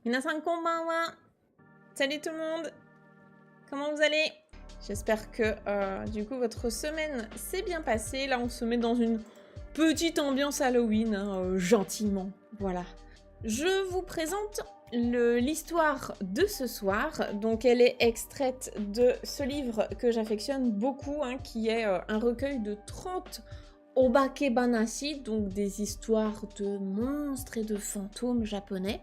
Minasan konbanwa. Salut tout le monde. Comment vous allez? J'espère que du coup votre semaine s'est bien passée. Là on se met dans une petite ambiance Halloween, hein, gentiment. Voilà. Je vous présente l'histoire de ce soir. Donc elle est extraite de ce livre que j'affectionne beaucoup, hein, qui est un recueil de 30 obakebanashi, donc des histoires de monstres et de fantômes japonais,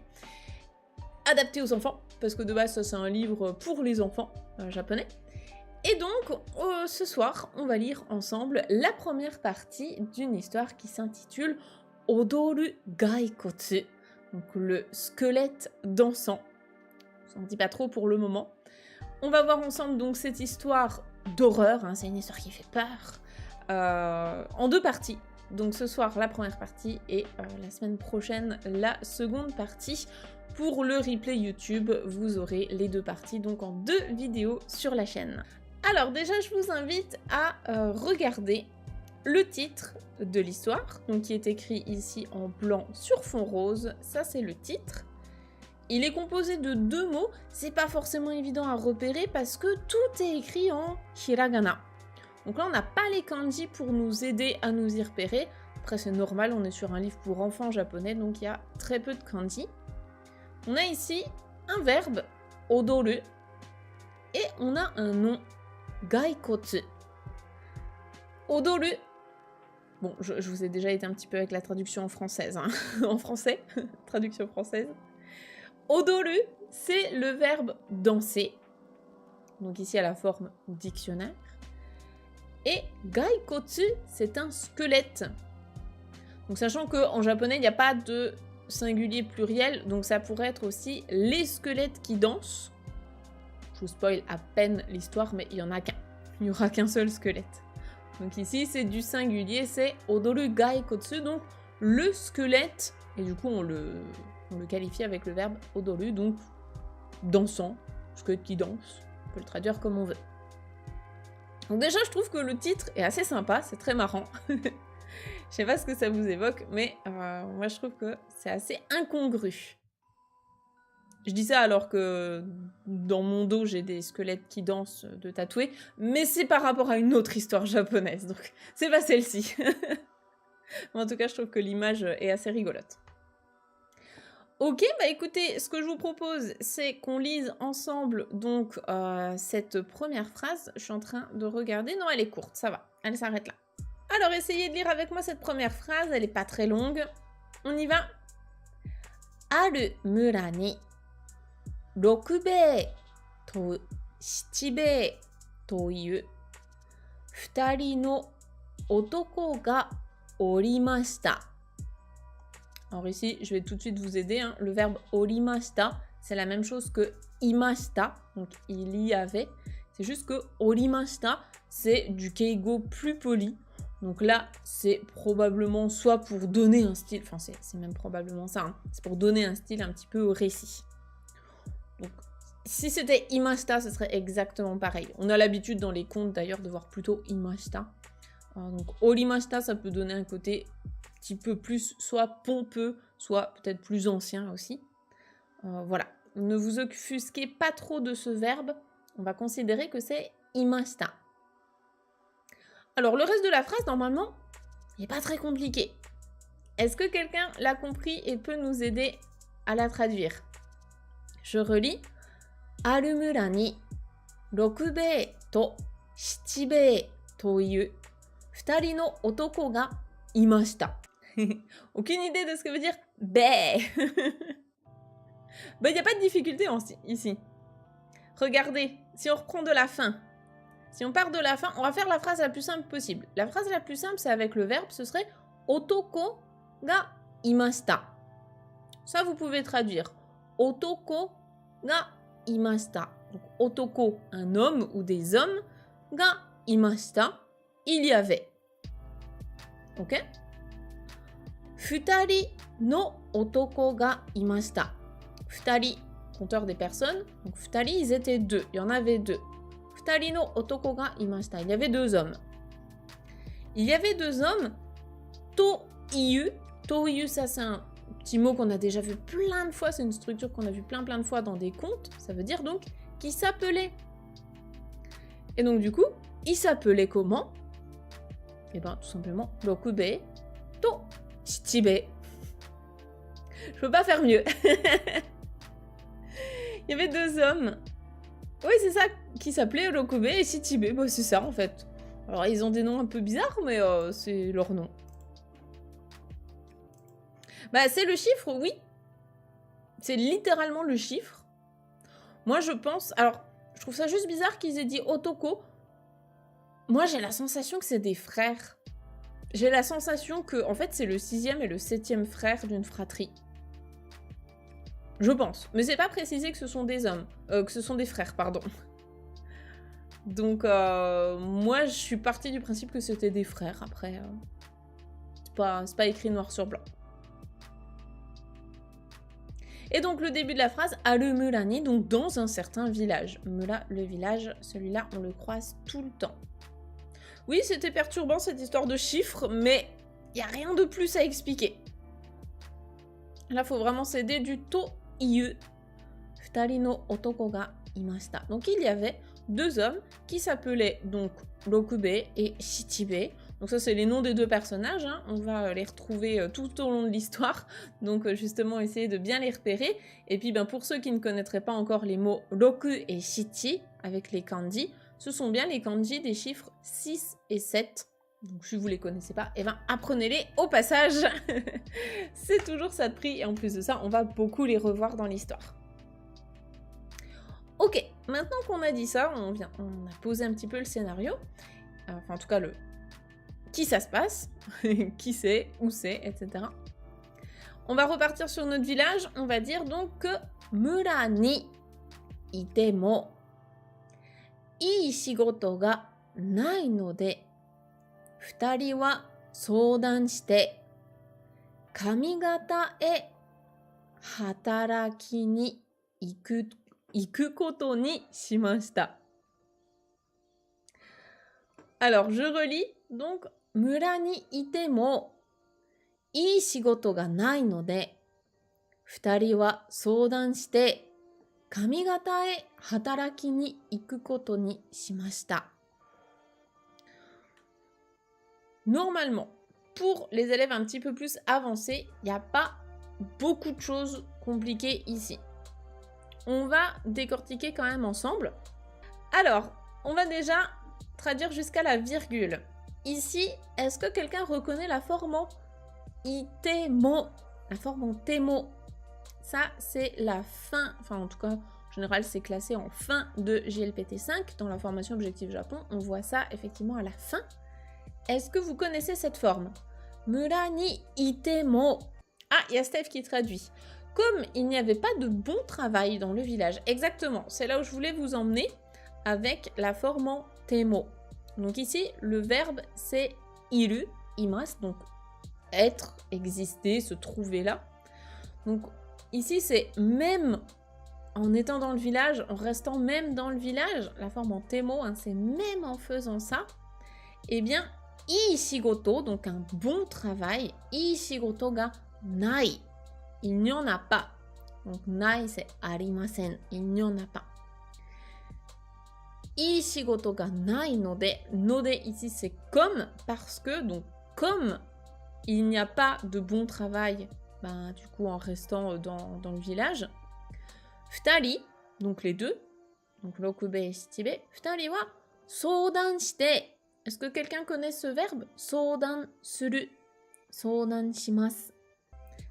adaptés aux enfants, parce que de base ça c'est un livre pour les enfants japonais. Et donc ce soir on va lire ensemble la première partie d'une histoire qui s'intitule Odoru Gaikotsu, donc le squelette dansant. Je n'en dis pas trop pour le moment. On va voir ensemble donc cette histoire d'horreur, hein, c'est une histoire qui fait peur, en deux parties. Donc ce soir la première partie et la semaine prochaine la seconde partie. Pour le replay YouTube, vous aurez les deux parties, donc en deux vidéos sur la chaîne. Alors déjà, je vous invite à regarder le titre de l'histoire, donc qui est écrit ici en blanc sur fond rose. Ça, c'est le titre. Il est composé de deux mots. C'est pas forcément évident à repérer parce que tout est écrit en hiragana. Donc là, on n'a pas les kanji pour nous aider à nous y repérer. Après, c'est normal, on est sur un livre pour enfants japonais, donc il y a très peu de kanji. On a ici un verbe, odoru, et on a un nom, gaikotsu. Odoru, bon, je vous ai déjà été un petit peu avec la traduction en française, hein. En français, traduction française. Odoru, c'est le verbe danser, donc ici à la forme dictionnaire. Et gaikotsu, c'est un squelette. Donc sachant qu'en japonais, il n'y a pas de singulier pluriel, donc ça pourrait être aussi les squelettes qui dansent. Je vous spoil à peine l'histoire, mais il n'y en a qu'un. Il n'y aura qu'un seul squelette. Donc ici, c'est du singulier, c'est Odoru Gaikotsu, donc le squelette, et du coup, on le qualifie avec le verbe Odoru, donc dansant, squelette qui danse. On peut le traduire comme on veut. Donc déjà, je trouve que le titre est assez sympa, c'est très marrant. Je sais pas ce que ça vous évoque, mais moi je trouve que c'est assez incongru. Je dis ça alors que dans mon dos j'ai des squelettes qui dansent de tatoués, mais c'est par rapport à une autre histoire japonaise, donc c'est pas celle-ci. En tout cas, je trouve que l'image est assez rigolote. Ok, bah écoutez, ce que je vous propose, c'est qu'on lise ensemble donc cette première phrase. Je suis en train de regarder. Non, elle est courte, ça va, elle s'arrête là. Alors, essayez de lire avec moi cette première phrase, elle n'est pas très longue. On y va. Aru mura ni rokubei to shichibei toiu futari no otoko ga orimashita. Alors ici, je vais tout de suite vous aider, hein. Le verbe orimashita, c'est la même chose que imashita, donc il y avait. C'est juste que orimashita, c'est du keigo plus poli. Donc là, c'est probablement soit pour donner un style, enfin c'est même probablement ça, hein, c'est pour donner un style un petit peu au récit. Donc si c'était imashita, ce serait exactement pareil. On a l'habitude dans les contes d'ailleurs de voir plutôt imashita. Donc orimashita, ça peut donner un côté un petit peu plus soit pompeux, soit peut-être plus ancien aussi. Voilà, ne vous offusquez pas trop de ce verbe, on va considérer que c'est imashita. Alors, le reste de la phrase, normalement, il n'est pas très compliqué. Est-ce que quelqu'un l'a compris et peut nous aider à la traduire? Je relis. Aru mura ni rokubei to shichibei toiu futari no otoko ga imashita. Aucune idée de ce que veut dire bé. Ben, il n'y a pas de difficulté ici. Regardez, si on reprend de la fin. Si on part de la fin, on va faire la phrase la plus simple possible. La phrase la plus simple, c'est avec le verbe, ce serait otoko ga imashita. Ça, vous pouvez traduire. Otoko ga imashita. Donc, otoko, un homme ou des hommes. Ga imashita, il y avait. Ok? Futari no otoko ga imashita. Futari, compteur des personnes. Donc, futari, ils étaient deux. Il y en avait deux. Futari no otoko ga imashita. Il y avait deux hommes. Il y avait deux hommes. Toiu. Toiu, ça c'est un petit mot qu'on a déjà vu plein de fois, c'est une structure qu'on a vu plein de fois dans des contes, ça veut dire donc qui s'appelait. Et donc du coup, il s'appelait comment? Eh ben tout simplement Rokube to Shichibe. Je peux pas faire mieux. Il y avait 2 hommes. Oui, c'est ça, qui s'appelaient Rokube et Shichibe. Bah, c'est ça en fait. Alors ils ont des noms un peu bizarres, mais c'est leur nom. Bah c'est le chiffre, oui. C'est littéralement le chiffre. Moi je pense... Alors, je trouve ça juste bizarre qu'ils aient dit Otoko. Moi j'ai la sensation que c'est des frères. J'ai la sensation que, en fait, c'est le 6e et le 7e frère d'une fratrie. Je pense. Mais c'est pas précisé que ce sont des hommes. Que ce sont des frères, pardon. Donc, moi, je suis partie du principe que c'était des frères. Après, c'est pas écrit noir sur blanc. Et donc, le début de la phrase, Aru Murani, donc dans un certain village. Mura, le village, celui-là, on le croise tout le temps. Oui, c'était perturbant cette histoire de chiffres, mais il n'y a rien de plus à expliquer. Là, il faut vraiment s'aider du to iu. Futari no otoko ga imashita. Donc, il y avait 2 hommes qui s'appelaient donc Rokube et Shichibe. Donc ça, c'est les noms des 2 personnages. Hein. On va les retrouver tout au long de l'histoire. Donc, justement, essayer de bien les repérer. Et puis, ben, pour ceux qui ne connaîtraient pas encore les mots Roku et Shichi, avec les kanji, ce sont bien les kanji des chiffres 6 et 7. Donc si vous ne les connaissez pas, eh ben, apprenez-les au passage. C'est toujours ça de prix. Et en plus de ça, on va beaucoup les revoir dans l'histoire. Ok, maintenant qu'on a dit ça, on a posé un petit peu le scénario. Enfin, en tout cas, le qui ça se passe, qui c'est, où c'est, etc. On va repartir sur notre village. On va dire donc que Mura ni itemo いい仕事がないので、2人は相談して上方へ働きに行くことにしました。Alors, je relis. Donc, 村にいてもいい仕事がないので、2人は相談して上方へ働きに行くことにしました。Normalement, pour les élèves un petit peu plus avancés, il n'y a pas beaucoup de choses compliquées ici. On va décortiquer quand même ensemble. Alors, on va déjà traduire jusqu'à la virgule. Ici, est-ce que quelqu'un reconnaît la forme en itemo? La forme en temo. Ça, c'est la fin, enfin en tout cas, en général, c'est classé en fin de JLPT5. Dans la formation Objectif Japon, on voit ça effectivement à la fin. Est-ce que vous connaissez cette forme? Mura ni itemo. Ah, il y a Steph qui traduit. Comme il n'y avait pas de bon travail dans le village, exactement, c'est là où je voulais vous emmener avec la forme en temo. Donc ici, le verbe c'est iru, imas, donc être, exister, se trouver là. Donc ici, c'est même en étant dans le village, en restant même dans le village, la forme en temo, hein, c'est même en faisant ça, eh bien, ishigoto, donc un bon travail, ishigoto ga nai, il n'y en a pas. Donc, nai, c'est arimasen, il n'y en a pas. Ishigoto ga nai node, node ici c'est comme, parce que, donc, comme il n'y a pas de bon travail, bah, du coup, en restant dans le village, futari, donc les 2, donc Rokube et Shichibe, futari wa soudan shite. Est-ce que quelqu'un connaît ce verbe? Soudan suru, soudan shimasu.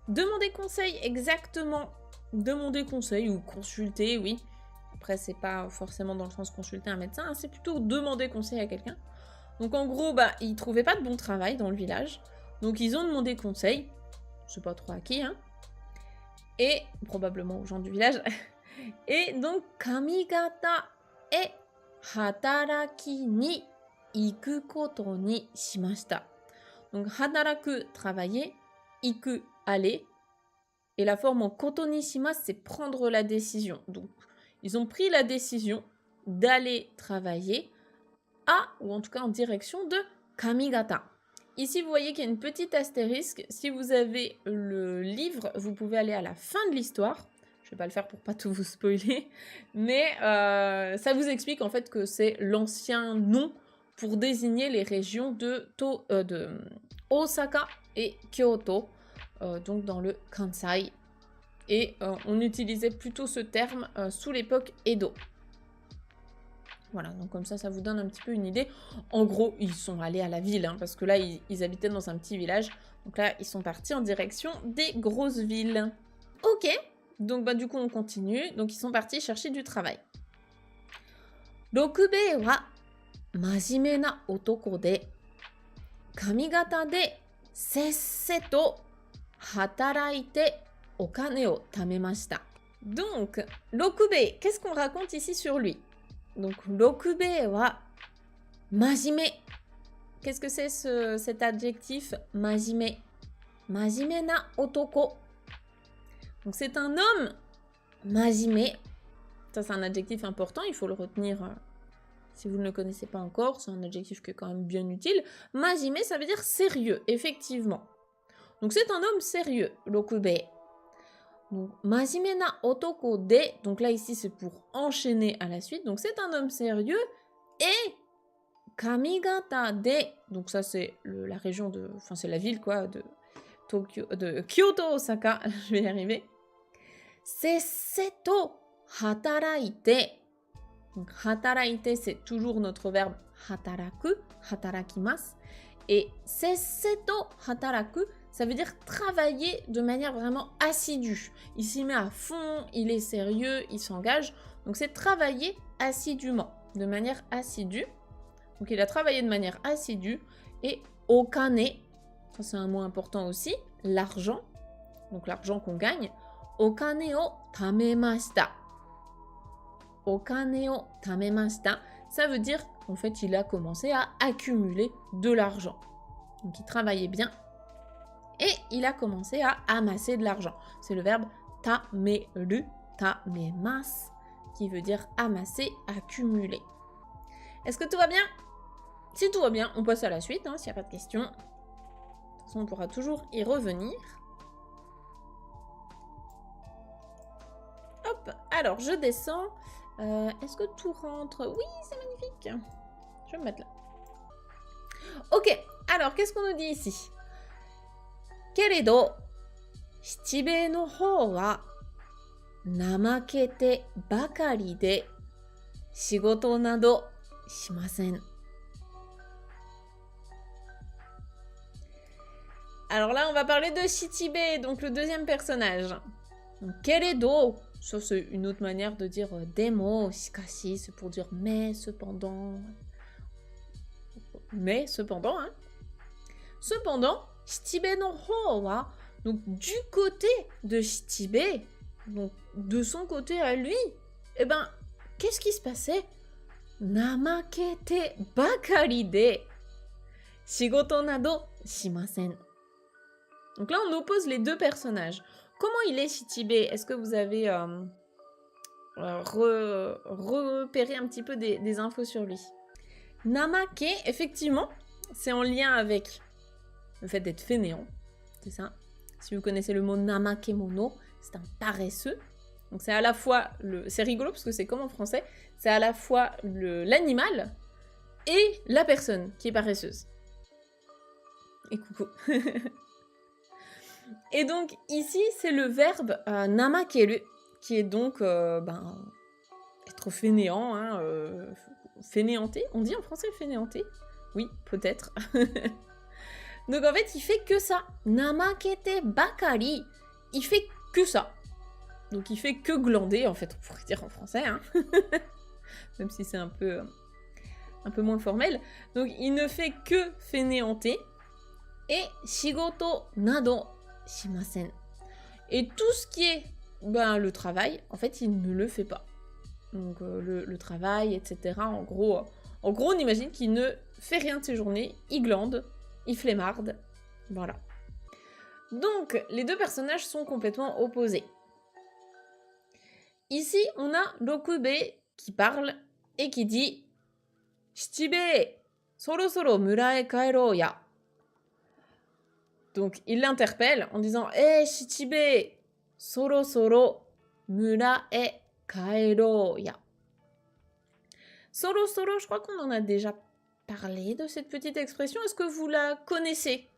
Demander conseil, exactement. Demander conseil ou consulter, oui. Après, c'est pas forcément dans le sens consulter un médecin, hein, c'est plutôt demander conseil à quelqu'un. Donc en gros, bah, ils trouvaient pas de bon travail dans le village. Donc ils ont demandé conseil. Je sais pas trop à qui, hein. Et probablement aux gens du village. Et donc, kamigata e hataraki ni iku koto ni shimashita. Donc, hataraku, travailler, iku, aller. Et la forme en koto ni shimasu, c'est prendre la décision. Donc, ils ont pris la décision d'aller travailler à, ou en tout cas en direction de kamigata. ici, vous voyez qu'il y a une petite astérisque. Si vous avez le livre, vous pouvez aller à la fin de l'histoire. Je ne vais pas le faire pour pas tout vous spoiler. Mais ça vous explique en fait que c'est l'ancien nom pour désigner les régions de Osaka et Kyoto, donc dans le Kansai. Et on utilisait plutôt ce terme sous l'époque Edo. Voilà, donc comme ça vous donne un petit peu une idée. En gros, ils sont allés à la ville, hein, parce que là, ils habitaient dans un petit village. Donc là, ils sont partis en direction des grosses villes. Ok, donc du coup, on continue. Donc, ils sont partis chercher du travail. Rokubei wa majime na otoko de kamigata de sesse to hataraite okane o tamemashita. Donc, Rokubei, qu'est-ce qu'on raconte ici sur lui? Donc, Rokubei wa majime. Qu'est-ce que c'est cet adjectif majime? Majime na otoko. Donc, c'est un homme majime. Ça, c'est un adjectif important, il faut le retenir si vous ne le connaissez pas encore. C'est un adjectif qui est quand même bien utile. Majime, ça veut dire sérieux, effectivement. Donc, c'est un homme sérieux, Rokubei. Donc, majime na otoko de, donc là ici c'est pour enchaîner à la suite, donc c'est un homme sérieux, et kamigata de, donc ça c'est la région de, enfin c'est la ville quoi, de Kyoto Osaka, je vais y arriver. Sesseto hataraite, donc hataraite c'est toujours notre verbe hataraku, hatarakimasu, et sesseto hataraku, ça veut dire travailler de manière vraiment assidue. Il s'y met à fond, il est sérieux, il s'engage. Donc c'est travailler assidûment, de manière assidue. Donc il a travaillé de manière assidue. Et okane, ça c'est un mot important aussi, l'argent, donc l'argent qu'on gagne. Okane o tamemashita. Okane o tamemashita, ça veut dire qu'en fait il a commencé à accumuler de l'argent. Donc il travaillait bien. Et il a commencé à amasser de l'argent. C'est le verbe tameru, tamemasu, qui veut dire amasser, accumuler. Est-ce que tout va bien? Si tout va bien, on passe à la suite, hein, s'il n'y a pas de questions. De toute façon, on pourra toujours y revenir. Hop, alors je descends. Est-ce que tout rentre? Oui, c'est magnifique. Je vais me mettre là. Ok, alors qu'est-ce qu'on nous dit ici? Keredo, Shichibei no hou wa namakete bakari de shigoto nado shimasen. Alors là, on va parler de Shichibei, donc le deuxième personnage. Donc, keredo, ça c'est une autre manière de dire demo, shikashi, c'est pour dire mais, cependant. Mais, cependant, hein. Cependant, Shichibei no hou wa, donc du côté de Shichibei, donc de son côté à lui, eh ben, qu'est-ce qui se passait? Namakete bakari de shigoto nado shimasen. Donc là, on oppose les deux personnages. Comment il est Shichibei? Est-ce que vous avez repéré un petit peu des infos sur lui? Namake, effectivement, c'est en lien avec le fait d'être fainéant, c'est ça. Si vous connaissez le mot namakemono, c'est un paresseux. Donc c'est à la fois c'est rigolo parce que c'est comme en français, c'est à la fois l'animal et la personne qui est paresseuse. Et coucou. Et donc ici c'est le verbe namakeru qui est donc être fainéant, hein, fainéanter. On dit en français fainéanter? Oui, peut-être. Donc en fait, il fait que ça. Namakete bakari. Il fait que ça. Donc il fait que glander, en fait, on pourrait dire en français. Hein. Même si c'est un peu moins formel. Donc il ne fait que fainéanter. Et shigoto nado shimasen. Et tout ce qui est le travail, en fait, il ne le fait pas. Donc le travail, etc. En gros, on imagine qu'il ne fait rien de ses journées. Il glande. Il flemmarde, voilà. Donc, les deux personnages sont complètement opposés. Ici, on a Rokubei qui parle et qui dit « Shichibei, soro soro mura e kaerou ya. Donc, il l'interpelle en disant « Eh, Shichibe, soro soro mura e kaero ya ». Soro soro, je crois qu'on en a déjà parlé de cette petite expression. Est-ce que vous la connaissez?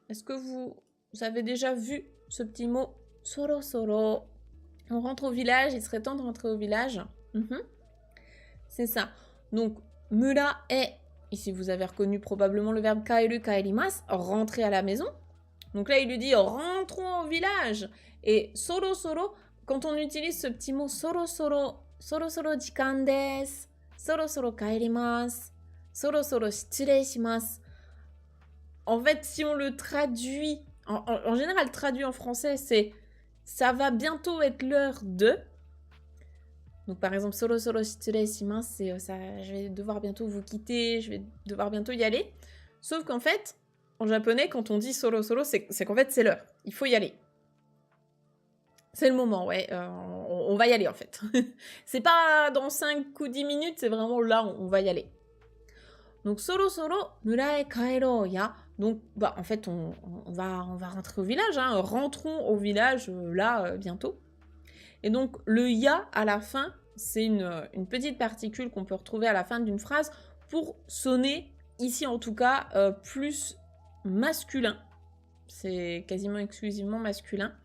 Est-ce que vous avez déjà vu ce petit mot soro soro? On rentre au village, il serait temps de rentrer au village. C'est ça. Donc, mura e, ici vous avez reconnu probablement le verbe kaeru kaerimasu, rentrer à la maison. Donc là, il lui dit rentrons au village. Et soro soro, quand on utilise ce petit mot soro soro jikan desu, soro soro kaerimasu, soro soro shitsurei shimasu. En fait, si on le traduit, en général, traduit en français, c'est ça va bientôt être l'heure de. Donc par exemple, soro soro shitsurei shimasu, c'est ça, je vais devoir bientôt vous quitter, je vais devoir bientôt y aller. Sauf qu'en fait, en japonais, quand on dit soro soro, c'est qu'en fait, c'est l'heure. Il faut y aller. C'est le moment, ouais. On va y aller, en fait. C'est pas dans 5 ou 10 minutes, c'est vraiment là, on va y aller. Donc, soro soro mura e kaero ya. Donc, bah, en fait, on va rentrer au village. Hein. Rentrons au village, là, bientôt. Et donc, le ya à la fin, c'est une petite particule qu'on peut retrouver à la fin d'une phrase pour sonner, ici en tout cas, plus masculin. C'est quasiment exclusivement masculin.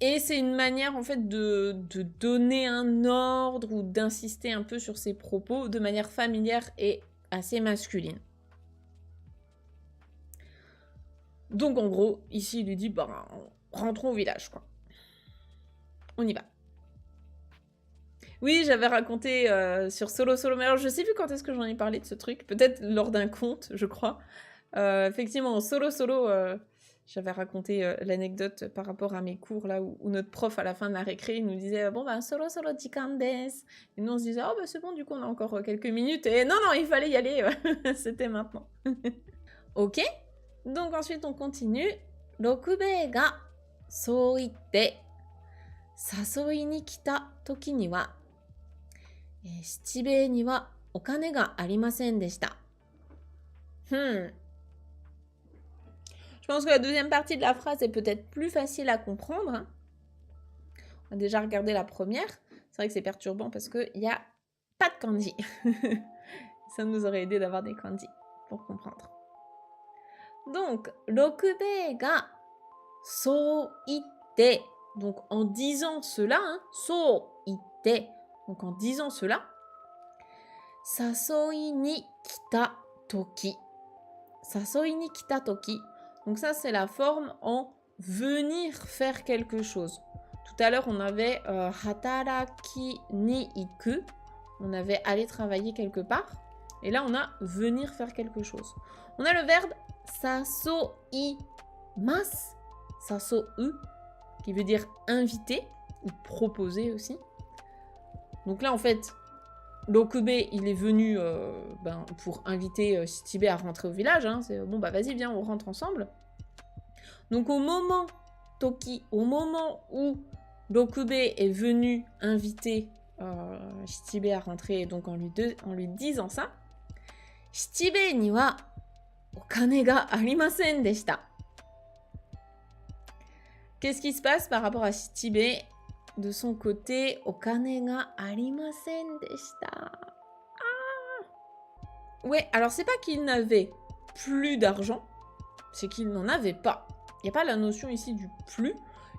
Et c'est une manière en fait de donner un ordre ou d'insister un peu sur ses propos de manière familière et assez masculine. Donc en gros, ici il lui dit bah, rentrons au village quoi. On y va. Oui, j'avais raconté sur Solo Solo, mais alors je sais plus quand est-ce que j'en ai parlé de ce truc, peut-être lors d'un conte, je crois. Effectivement, Solo Solo, j'avais raconté l'anecdote par rapport à mes cours, là où notre prof, à la fin de la récré, il nous disait « Bon, ben, Solo Solo jikan desu ». Et nous, on se disait « Oh, ben, c'est bon, du coup, on a encore quelques minutes. » Et non, il fallait y aller, c'était maintenant. Ok, donc ensuite, on continue. « Rokubei ga sou itte sasoi ni kita toki ni wa Shichibei ni wa okane ga arimasen deshita. » Je pense que la deuxième partie de la phrase est peut-être plus facile à comprendre. Hein. On a déjà regardé la première. C'est vrai que c'est perturbant parce qu'il n'y a pas de kanji. Ça nous aurait aidé d'avoir des kanji pour comprendre. Donc, rokubei ga so itte. Donc, en disant cela, hein, so itte. Donc, en disant cela, sasoi ni kita toki. Sasoi ni kita toki. Donc ça, c'est la forme en venir faire quelque chose. Tout à l'heure, on avait hataraki ni iku. On avait aller travailler quelque part. Et là, on a venir faire quelque chose. On a le verbe sasoi mas, sasou, qui veut dire inviter ou proposer aussi. Donc là, en fait, Rokubei, il est venu pour inviter Shichibei à rentrer au village. Hein. C'est bon, bah vas-y, viens, on rentre ensemble. Donc au moment, Toki, au moment où Rokubei est venu inviter Shichibei à rentrer, donc en lui disant ça, Shichibei ni wa okane ga arimasen deshita. Qu'est-ce qui se passe par rapport à Shichibei? De son côté, okane ga arimasen deshita. Ouais, alors c'est pas qu'il n'avait plus d'argent, c'est qu'il n'en avait pas. Il n'y a pas la notion ici du plus.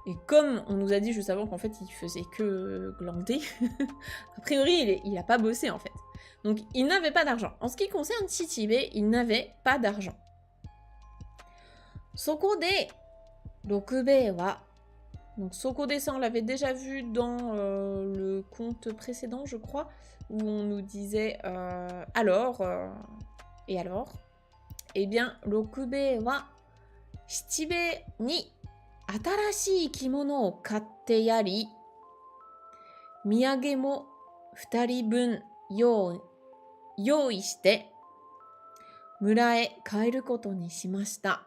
Et comme on nous a dit juste avant qu'en fait il faisait que glander, a priori il n'a pas bossé en fait. Donc il n'avait pas d'argent. En ce qui concerne Shichibei, il n'avait pas d'argent. Soko de Rokubei wa. Donc Soko de, ça on l'avait déjà vu dans le conte précédent je crois, où on nous disait alors, et alors, eh bien Rokubei wa Shichibei ni atarashii kimono o katte yari, miyage mo 2人分用意して村へ帰ることにしました。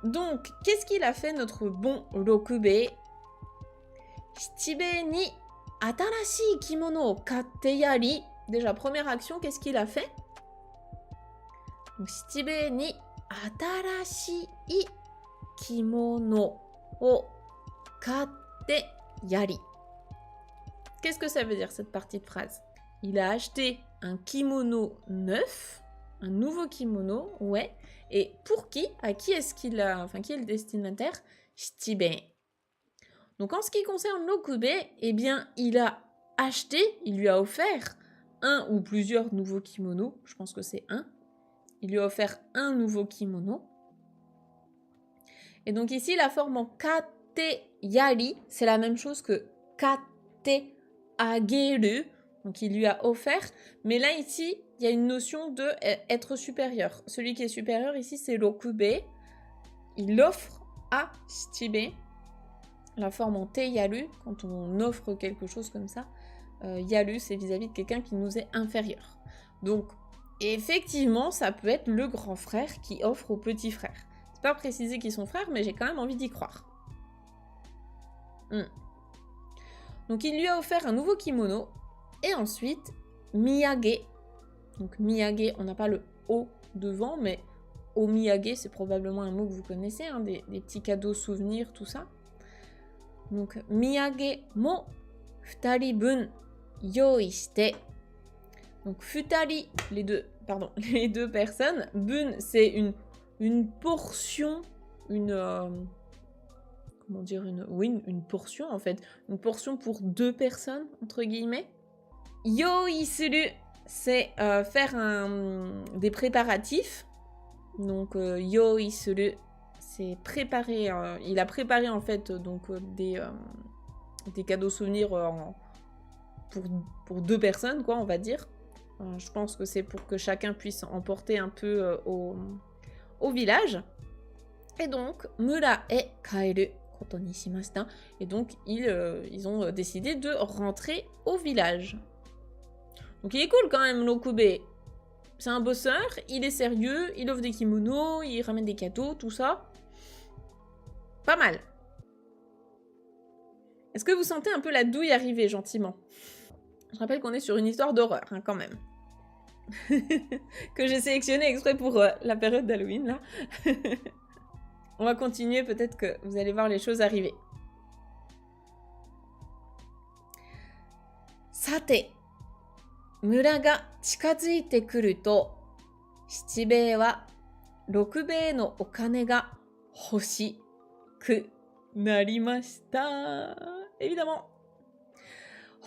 Donc, qu'est-ce qu'il a fait notre bon Rokubei? Shichibei ni atarashii kimono o katte yari. Déjà, première action, qu'est-ce qu'il a fait? Donc, Shichibei ni 新しい着物を買ってやり. Qu'est-ce que ça veut dire cette partie de phrase? Il a acheté un kimono neuf, un nouveau kimono, ouais. Et pour qui? À qui est-ce qu'il a, enfin qui est le destinataire? Shichibe. Donc en ce qui concerne l'okube, eh bien il a acheté, il lui a offert un ou plusieurs nouveaux kimonos, je pense que c'est un. Il lui a offert un nouveau kimono. Et donc ici, la forme en kate yari, c'est la même chose que kate ageru. Donc il lui a offert. Mais là, ici, il y a une notion de être supérieur. Celui qui est supérieur ici, c'est l'okube. Il offre à shichibe. La forme en te yaru, quand on offre quelque chose comme ça. Yaru, c'est vis-à-vis de quelqu'un qui nous est inférieur. Donc, effectivement, ça peut être le grand frère qui offre au petit frère. C'est pas précisé qu'ils sont frères, mais j'ai quand même envie d'y croire. Donc, il lui a offert un nouveau kimono. Et ensuite, miyage. Donc, miyage, on n'a pas le O devant, mais omiyage, c'est probablement un mot que vous connaissez, hein, des petits cadeaux souvenirs, tout ça. Donc, miyage mo futari bun yoi shite. Donc, futari, les deux personnes. Bun, c'est une portion, comment dire, une portion en fait. Une portion pour deux personnes, entre guillemets. Yoi suru, c'est faire des préparatifs. Donc, yoi suru, c'est préparer. Il a préparé en fait donc des cadeaux souvenirs pour deux personnes, quoi, on va dire. Je pense que c'est pour que chacun puisse emporter un peu au village. Et donc, mura e kaeru koto ni shimashita. Et donc, ils ont décidé de rentrer au village. Donc, il est cool quand même, l'okube. C'est un bosseur, il est sérieux, il offre des kimonos, il ramène des cadeaux, tout ça. Pas mal. Est-ce que vous sentez un peu la douille arriver gentiment? Je rappelle qu'on est sur une histoire d'horreur, hein, quand même. Que j'ai sélectionné exprès pour la période d'Halloween, là. On va continuer, peut-être que vous allez voir les choses arriver. Sate, mura ga chikazuite kuru to, shichibei wa rokubei no okane ga hoshiku narimashita. Évidemment.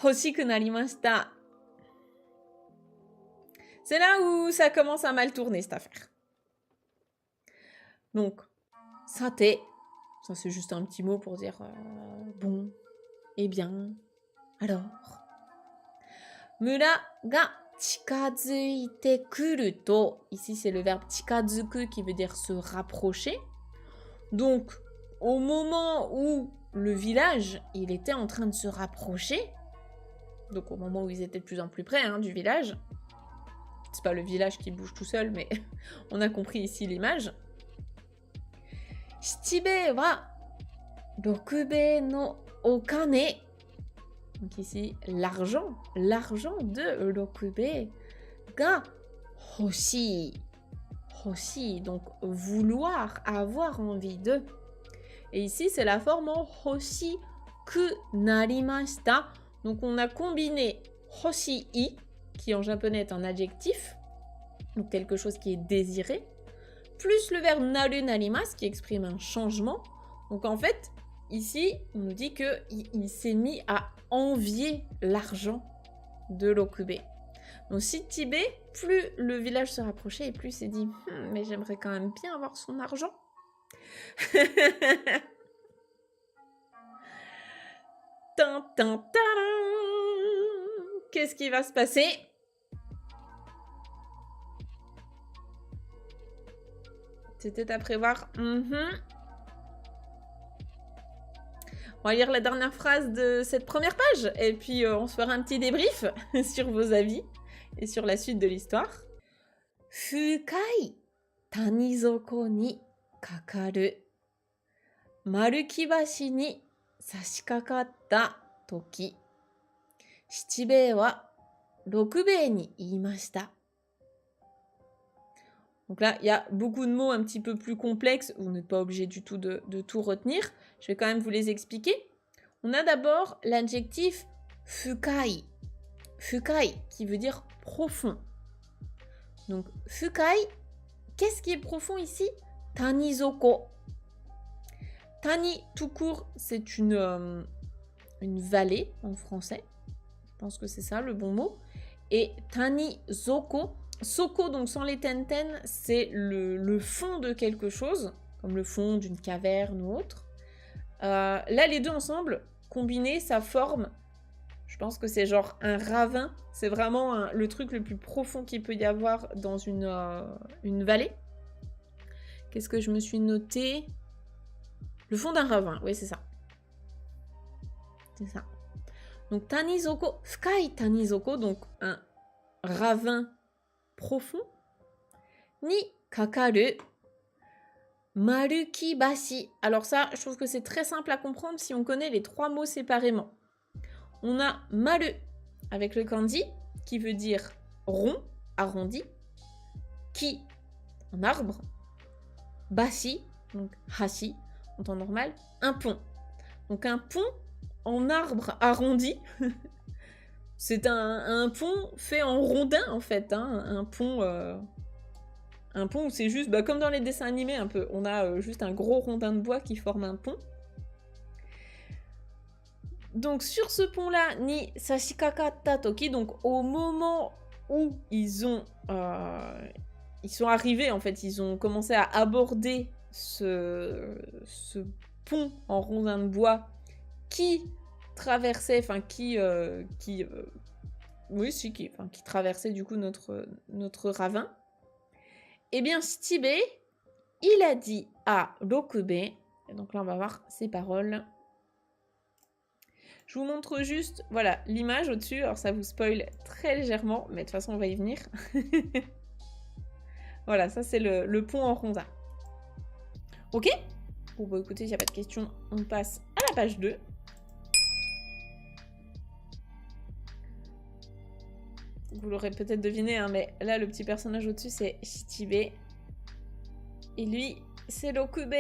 Hoshiku narimashita. C'est là où ça commence à mal tourner, cette affaire. Donc, sate, ça c'est juste un petit mot pour dire bon, eh bien, alors. Mura ga chikazuite kuru to, ici c'est le verbe chikazuku qui veut dire se rapprocher. Donc, au moment où le village, il était en train de se rapprocher, donc au moment où ils étaient de plus en plus près du village, c'est pas le village qui bouge tout seul, mais on a compris ici l'image. Shichibei wa rokubei no okane. Donc ici, l'argent de rokubei ga hoshii. Hoshii, donc vouloir, avoir envie de. Et ici, c'est la forme en hoshiku narimashita. Donc on a combiné hoshii, qui en japonais est un adjectif, donc quelque chose qui est désiré, plus le verbe naru narimasu qui exprime un changement. Donc en fait, ici, on nous dit qu'il s'est mis à envier l'argent de l'okube. Donc Shichibe, plus le village se rapprochait et plus il s'est dit mais j'aimerais quand même bien avoir son argent. Qu'est-ce qui va se passer? C'était à prévoir. On va lire la dernière phrase de cette première page et puis on se fera un petit débrief sur vos avis et sur la suite de l'histoire. Fukai tanizoko ni kakaru marukibashi ni sashikakatta toki shichibei wa rokubei ni iimashita. Donc là, il y a beaucoup de mots un petit peu plus complexes. Vous n'êtes pas obligé du tout de tout retenir. Je vais quand même vous les expliquer. On a d'abord l'adjectif fukai. Fukai, qui veut dire profond. Donc, fukai, qu'est-ce qui est profond ici? Tanizoko. Tani, tout court, c'est une vallée en français. Je pense que c'est ça le bon mot. Et Tanizoko, Soko, donc sans les tenten, c'est le fond de quelque chose, comme le fond d'une caverne ou autre. Là, les deux ensemble, combinés, ça forme, je pense que c'est genre un ravin. C'est vraiment le truc le plus profond qu'il peut y avoir dans une vallée. Qu'est-ce que je me suis noté? Le fond d'un ravin, oui, c'est ça. C'est ça. Donc, Tanizoko, Fukai Tanizoko, donc un ravin profond. Ni kakaru Marukibashi. Alors ça, je trouve que c'est très simple à comprendre si on connaît les trois mots séparément. On a maru avec le kanji qui veut dire rond, arrondi. Ki, en arbre. Bashi, donc hashi, en temps normal, un pont. Donc un pont en arbre arrondi. C'est un pont fait en rondin en fait, hein, un pont où c'est juste, comme dans les dessins animés un peu, on a juste un gros rondin de bois qui forme un pont. Donc sur ce pont-là, ni sashikakata toki, donc au moment où ils sont arrivés en fait, ils ont commencé à aborder ce pont en rondin de bois qui traversait, qui traversait du coup notre ravin. Eh bien, Shichibe, il a dit à Rokube, et donc là on va voir ses paroles. Je vous montre juste, voilà, l'image au-dessus, alors ça vous spoil très légèrement, mais de toute façon on va y venir. Voilà, ça c'est le pont en rondin. Ok? Bon bah écoutez, il n'y a pas de question, on passe à la page 2. Vous l'aurez peut-être deviné, hein, mais là, le petit personnage au-dessus, c'est Shichibe. Et lui, c'est Rokube.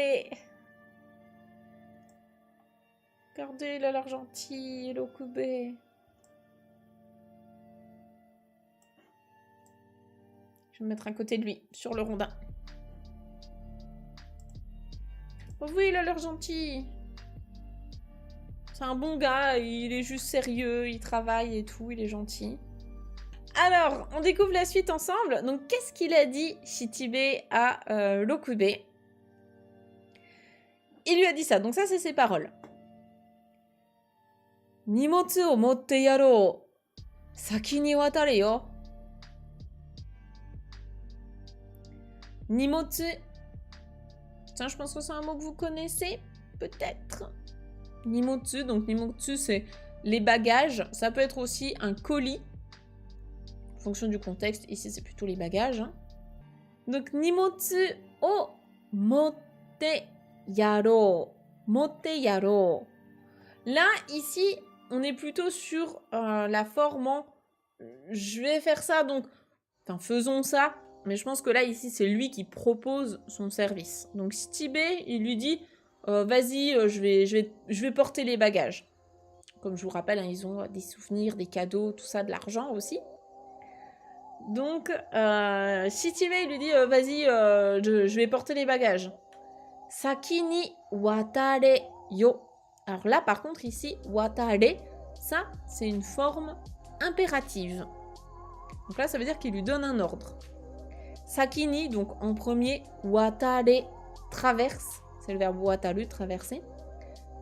Regardez, il a l'air gentil, Rokube. Je vais me mettre à côté de lui, sur le rondin. Oh oui, il a l'air gentil. C'est un bon gars, il est juste sérieux, il travaille et tout, il est gentil. Alors, on découvre la suite ensemble. Donc, qu'est-ce qu'il a dit Shichibe à Rokube? Il lui a dit ça. Donc, ça, c'est ses paroles. Nimotsu o motte yarou. Saki ni watare yo. Nimotsu. Tiens, je pense que c'est un mot que vous connaissez. Peut-être. Nimotsu. Donc, nimotsu, c'est les bagages. Ça peut être aussi un colis. En fonction du contexte, ici c'est plutôt les bagages. Hein. Donc, nimotsu o motte yarou. Motte yarou. Là, ici, on est plutôt sur la forme en je vais faire ça, donc faisons ça. Mais je pense que là, ici, c'est lui qui propose son service. Donc, Shichibe, il lui dit vas-y, je vais porter les bagages. Comme je vous rappelle, hein, ils ont des souvenirs, des cadeaux, tout ça, de l'argent aussi. Donc, Shichibe, il lui dit vas-y, je vais porter les bagages. Saki ni watare yo. Alors là, par contre, ici, watare, ça, c'est une forme impérative. Donc là, ça veut dire qu'il lui donne un ordre. Saki ni, donc en premier, watare, traverse. C'est le verbe wataru, traverser.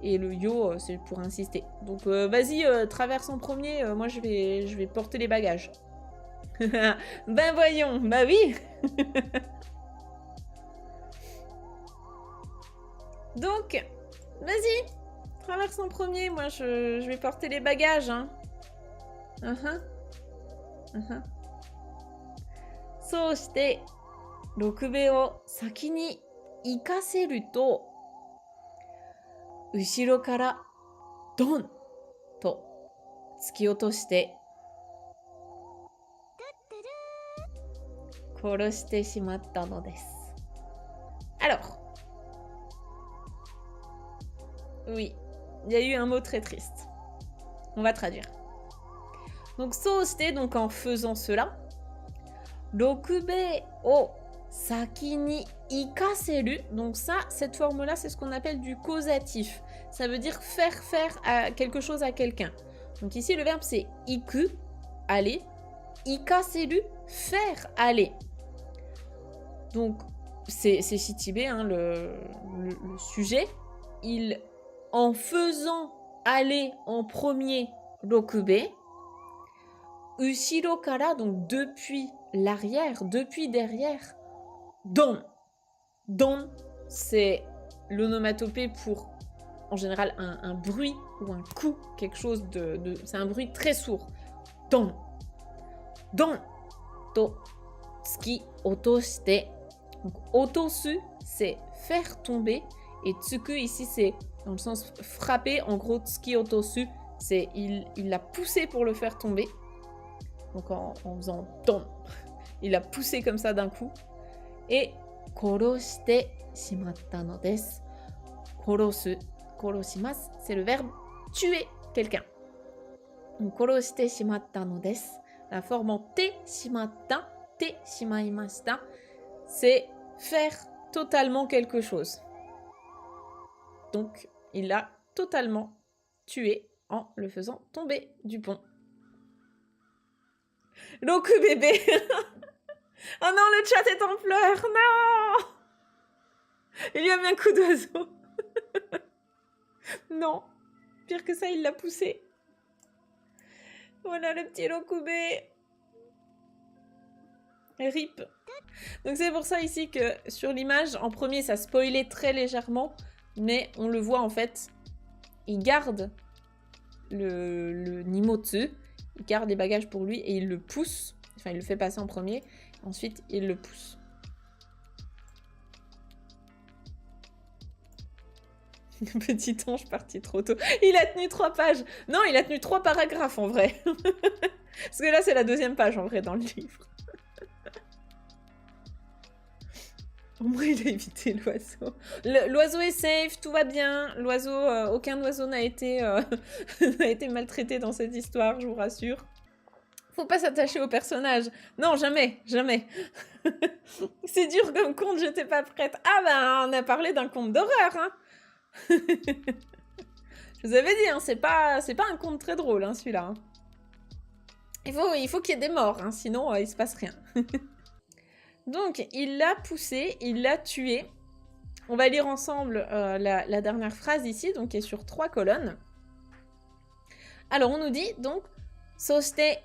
Et le yo, c'est pour insister. Donc, vas-y, traverse en premier. Moi, je vais porter les bagages. Ben voyons, bah oui. Donc, vas-y, traverse en premier. Moi, je vais porter les bagages. Hein. So shite, Rokube o saki ni ikaseru to, ushiro kara don to tsuki otoshite 殺してしまったのです。Alors, oui, il y a eu un mot très triste. On va traduire. Donc, soshite, donc en faisant cela, rokube o saki ni ikaseru. Donc ça, cette forme-là, c'est ce qu'on appelle du causatif. Ça veut dire faire quelque chose à quelqu'un. Donc ici, le verbe, c'est iku, aller. Ikaseru, faire aller. Donc, c'est Shichibe, hein, le sujet. En faisant aller en premier rokube, ushiro kara, donc depuis l'arrière, depuis derrière, don. Don, c'est l'onomatopée pour, en général, un bruit ou un coup, quelque chose de c'est un bruit très sourd. Don. Don. To tsuki otoshite. Donc, otosu, c'est faire tomber. Et tsuku, ici, c'est dans le sens frapper. En gros, tsuki otosu, c'est il l'a poussé pour le faire tomber. Donc, en faisant don. Il l'a poussé comme ça d'un coup. Et koroshite shimatta no desu. Korosu, koroshimasu, c'est le verbe tuer quelqu'un. Donc, koroshite shimatta no desu. La forme en te shimatta, te shimaimashita, c'est faire totalement quelque chose. Donc, il l'a totalement tué en le faisant tomber du pont. Roku bébé. Oh non, le chat est en pleurs. Non. Il lui a mis un coup d'oiseau. Non. Pire que ça, il l'a poussé. Voilà le petit Rokube. RIP. Donc c'est pour ça ici que sur l'image, en premier, ça spoilait très légèrement. Mais on le voit en fait. Il garde le Nimotsu. Il garde les bagages pour lui et il le pousse. Enfin, il le fait passer en premier. Ensuite, il le pousse. Petit ange parti trop tôt. Il a tenu 3 pages. Non, il a tenu 3 paragraphes en vrai. Parce que là, c'est la 2e page en vrai dans le livre. Au moins, il a évité l'oiseau. L'oiseau est safe, tout va bien. L'oiseau, aucun oiseau n'a été, n'a été maltraité dans cette histoire, je vous rassure. Faut pas s'attacher au personnage. Non, jamais, jamais. C'est dur comme conte, j'étais pas prête. Ah ben, on a parlé d'un conte d'horreur, hein. Je vous avais dit, hein, c'est pas un conte très drôle, hein, celui-là. Hein. Il faut qu'il y ait des morts, hein, sinon il se passe rien. Donc, il l'a poussé, il l'a tué. On va lire ensemble la dernière phrase ici, donc qui est sur 3 colonnes. Alors, on nous dit donc, soshite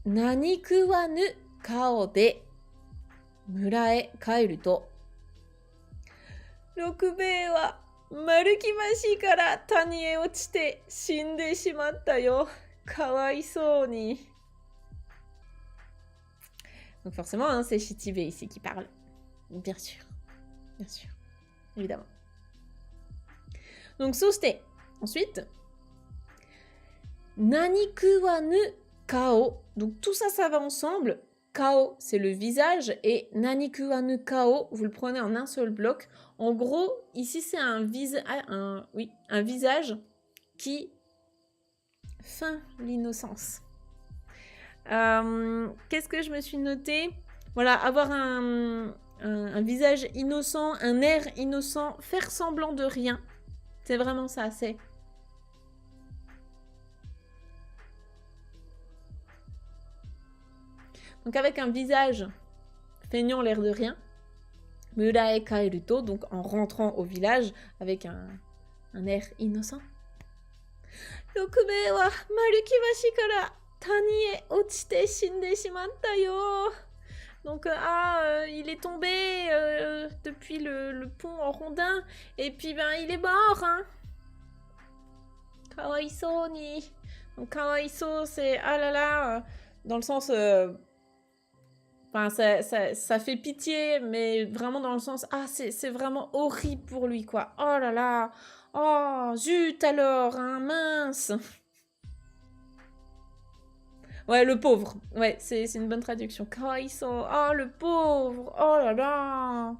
nanikuwanu kao de mura e kaeru to Rokube wa marukimashi kara tani e ochite shinde shimatta yo. Kawaisou ni. Donc forcément, hein, c'est Shichibe ici qui parle. Bien sûr. Bien sûr. Évidemment. Donc, soshite. Ensuite, nanikuwanu kao. Donc tout ça, ça va ensemble. Kao, c'est le visage. Et nanikuwanu kao, vous le prenez en un seul bloc. En gros, ici, c'est un visage qui feint l'innocence. Qu'est-ce que je me suis noté? Voilà, avoir un visage innocent, un air innocent, faire semblant de rien. C'est vraiment ça, c'est... Donc avec un visage feignant l'air de rien, Murae Kaeruto, donc en rentrant au village avec un air innocent. Rokube wa marukibashi kara tani e ochite shinde shimatta yo. Donc, il est tombé depuis le pont en rondin, et puis ben il est mort, hein. Kawaisou ni. Donc kawaisou, c'est ah là là, dans le sens... Enfin, ça fait pitié, mais vraiment dans le sens, ah, c'est vraiment horrible pour lui, quoi. Oh là là, oh, zut alors, hein, mince. Ouais, le pauvre. Ouais, c'est une bonne traduction. Kawaiso. Oh, le pauvre. Oh là là.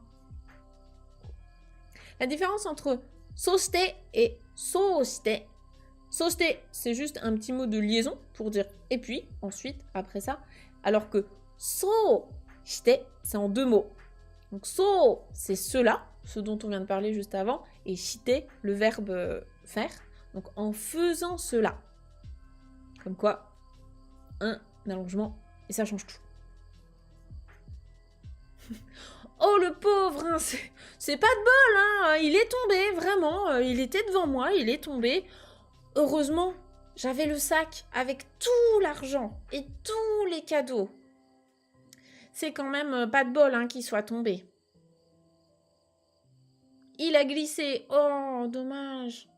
La différence entre soshite et soshite. Soshite, c'est juste un petit mot de liaison pour dire et puis, ensuite, après ça. Alors que soshite, c'est en 2 mots. Donc so, c'est cela, ce dont on vient de parler juste avant, et shite, le verbe faire. Donc en faisant cela. Comme quoi, un allongement, et ça change tout. Oh le pauvre, hein, c'est pas de bol, hein, il est tombé, vraiment, il était devant moi, il est tombé. Heureusement, j'avais le sac avec tout l'argent et tous les cadeaux. C'est quand même pas de bol hein, qu'il soit tombé. Il a glissé, oh dommage.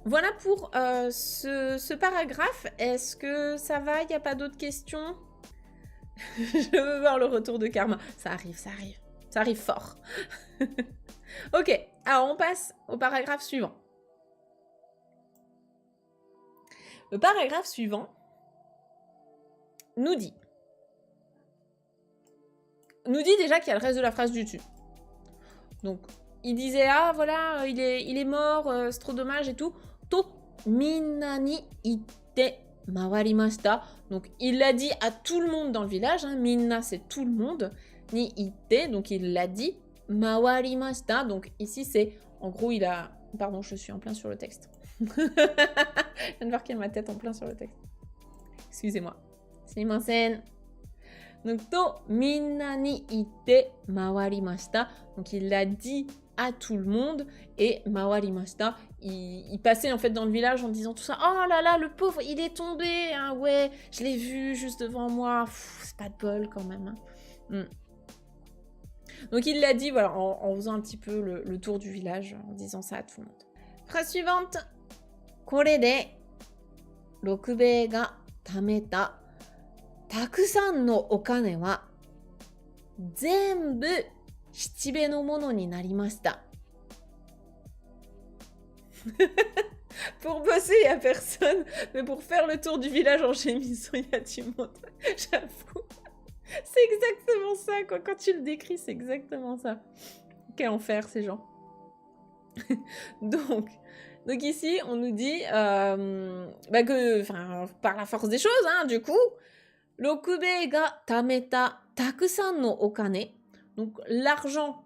Voilà pour ce paragraphe. Est-ce que ça va? Il n'y a pas d'autres questions? Je veux voir le retour de Karma. Ça arrive, ça arrive. Ça arrive fort. Ok, alors on passe au paragraphe suivant. Le paragraphe suivant nous dit déjà qu'il y a le reste de la phrase du dessus. Donc, il disait, ah voilà, il est mort, c'est trop dommage et tout. To minna ni itte mawarimashita. Donc, il l'a dit à tout le monde dans le village. Hein. Minna, c'est tout le monde. Ni itte, donc il l'a dit. Mawarimashita. Donc, ici, c'est, en gros, il a... Pardon, je suis en plein sur le texte. Je viens de voir qu'il y a ma tête en plein sur le texte. Excusez-moi. Sumimasen. Donc, to minna ni itte mawarimashita. Donc, il l'a dit à tout le monde. Et mawarimashita, il passait en fait dans le village en disant tout ça. Oh là là, le pauvre, il est tombé. Hein, ouais, je l'ai vu juste devant moi. C'est pas de bol quand même. Hein. Donc, il l'a dit voilà, en faisant un petit peu le tour du village, en disant ça à tout le monde. Phrase suivante. Kore de Rokubei ga tameta たくさんのお金は全部七兵のものになりました。Pour bosser, il n'y a personne, mais pour faire le tour du village en gémissant, il y a du monde. J'avoue. C'est exactement ça, quoi. Quand tu le décris, c'est exactement ça. Quel enfer, ces gens. Donc ici, on nous dit que, par la force des choses, hein, du coup, Rokubei ga tameta takusan no okane. Donc l'argent,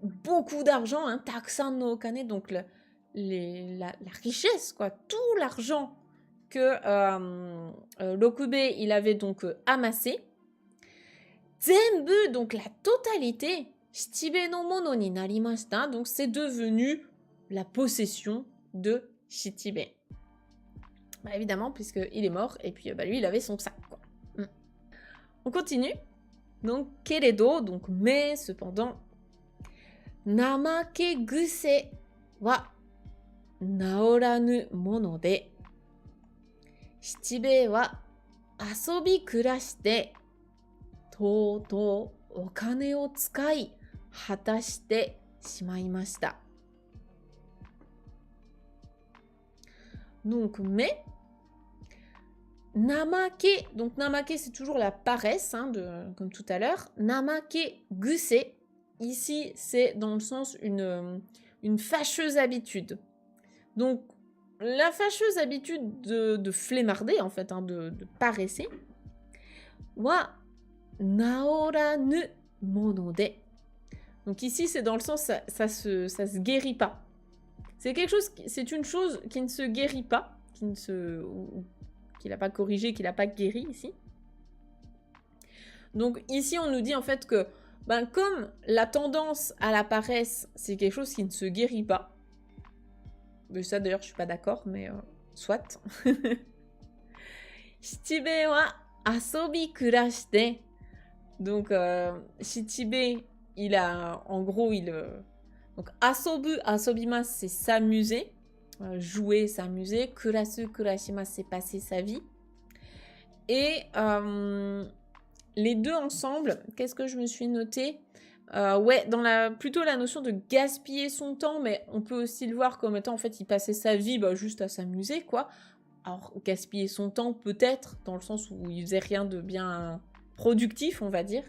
beaucoup d'argent, hein, takusan no okane, donc la richesse, quoi, tout l'argent que Rokubei il avait donc amassé. Zenbu, donc la totalité, Shichibe no mono ni narimashita, donc c'est devenu la possession de Shichibe. Bah évidemment, puisqu'il est mort, et puis lui, il avait son sac, quoi. On continue. Donc, keredo, donc mais, cependant, namake guse wa naoranu mono de, Shichibe wa asobi kurashite, toutou okane o tsukai, hatashite shimaimashita. Donc, mais, namake, donc namake c'est toujours la paresse, hein, comme tout à l'heure. Namake guse, ici c'est dans le sens une fâcheuse habitude. Donc la fâcheuse habitude de flemmarder en fait, hein, de paresser. Wa naoranu mono de. Donc ici c'est dans le sens ça se guérit pas. C'est quelque chose, c'est une chose qui ne se guérit pas, qu'il n'a pas corrigé, qu'il n'a pas guéri ici. Donc ici, on nous dit en fait que comme la tendance à la paresse, c'est quelque chose qui ne se guérit pas. Mais ça d'ailleurs, je suis pas d'accord, mais soit. Shichibe wa asobi kurashite. Donc Shichibe, il a, en gros, donc asobu, asobimas, c'est s'amuser. Jouer, s'amuser. Kurasu, kurashimas, c'est passer sa vie. Et les deux ensemble, qu'est-ce que je me suis noté? Ouais, plutôt la notion de gaspiller son temps, mais on peut aussi le voir comme étant, en fait, il passait sa vie juste à s'amuser, quoi. Alors, gaspiller son temps, peut-être, dans le sens où il faisait rien de bien productif, on va dire.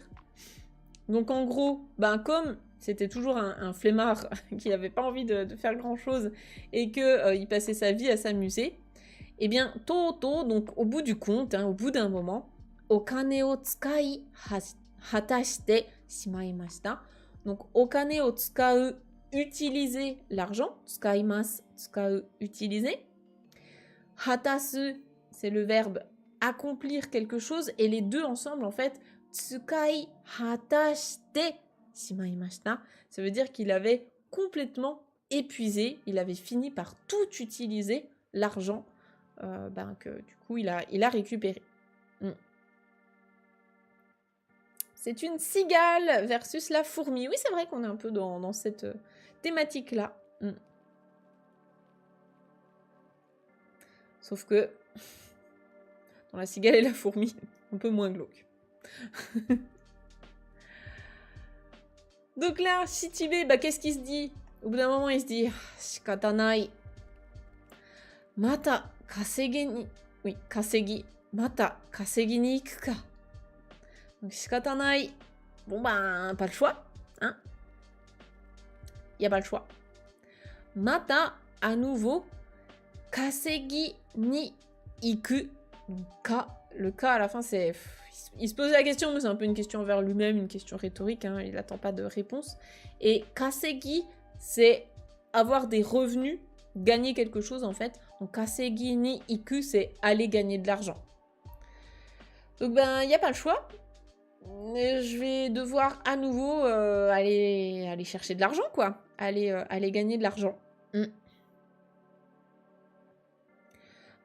Donc, en gros, ben, comme c'était toujours un flemmard qui n'avait pas envie de faire grand-chose et qu'il passait sa vie à s'amuser, eh bien, Toto, donc au bout du compte, au bout d'un moment, okane o tsukai hatashite shimaimashita. Donc, okane o tsukau, utiliser l'argent. Tsukaimasu, tsukau, utiliser. Hatasu, c'est le verbe accomplir quelque chose. Et les deux ensemble, en fait, tsukai hatashite shimaimashita. Ça veut dire qu'il avait complètement épuisé. Il avait fini par tout utiliser, l'argent, que du coup, il a récupéré. C'est une cigale versus la fourmi. Oui, c'est vrai qu'on est un peu dans cette thématique-là. Sauf que dans la cigale et la fourmi, un peu moins glauque. Donc là, Shichibe, qu'est-ce qu'il se dit? Au bout d'un moment, il se dit Shikatanai. Mata kasegi ni... Oui, kasegi. Mata kasegi ni iku ka. Donc, shikatanai. Bon, pas le choix. Hein? Il n'y a pas le choix. Mata, à nouveau. Kasegi ni iku. Donc, ka. Le ka, à la fin, c'est... Il se posait la question, mais c'est un peu une question envers lui-même, une question rhétorique. Il n'attend pas de réponse. Et kasegi, c'est avoir des revenus, gagner quelque chose, en fait. Donc, kasegi ni iku, c'est aller gagner de l'argent. Donc, il n'y a pas le choix. Je vais devoir à nouveau aller chercher de l'argent, quoi. Aller gagner de l'argent.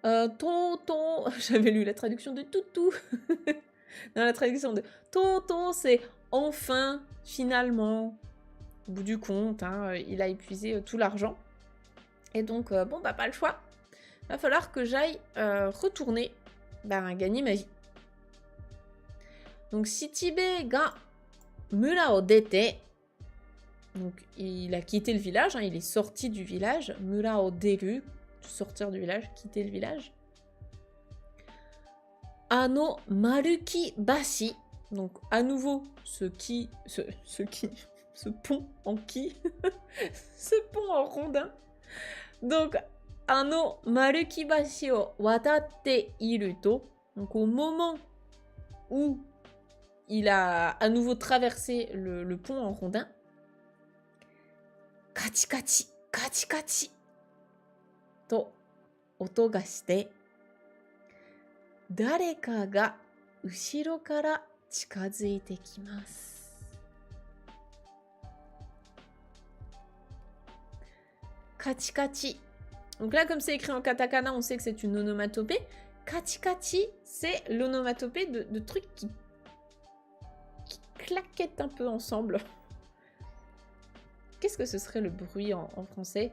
Tonton, j'avais lu la traduction de toutou. Dans la traduction de tonton, c'est enfin, finalement, au bout du compte, il a épuisé tout l'argent. Et donc, pas le choix. Va falloir que j'aille retourner gagner ma vie. Donc, Shichibe ga mura o dete. Donc, il a quitté le village, il est sorti du village. Mura o deru, sortir du village, quitter le village. Ano maruki bashi. Donc, à nouveau, ce pont en ki. Ce pont en rondin. Donc, ano maruki bashi o watatte iru to. Donc, au moment où il a à nouveau traversé le pont en rondin. Kachi kachi, kachi kachi. To, oto ga shite. Dareka ga ushiro kara chikazuite kimasu. Kachi kachi. Donc là, comme c'est écrit en katakana, on sait que c'est une onomatopée. Kachi kachi, c'est l'onomatopée de trucs qui claquettent un peu ensemble. Qu'est-ce que ce serait le bruit en français?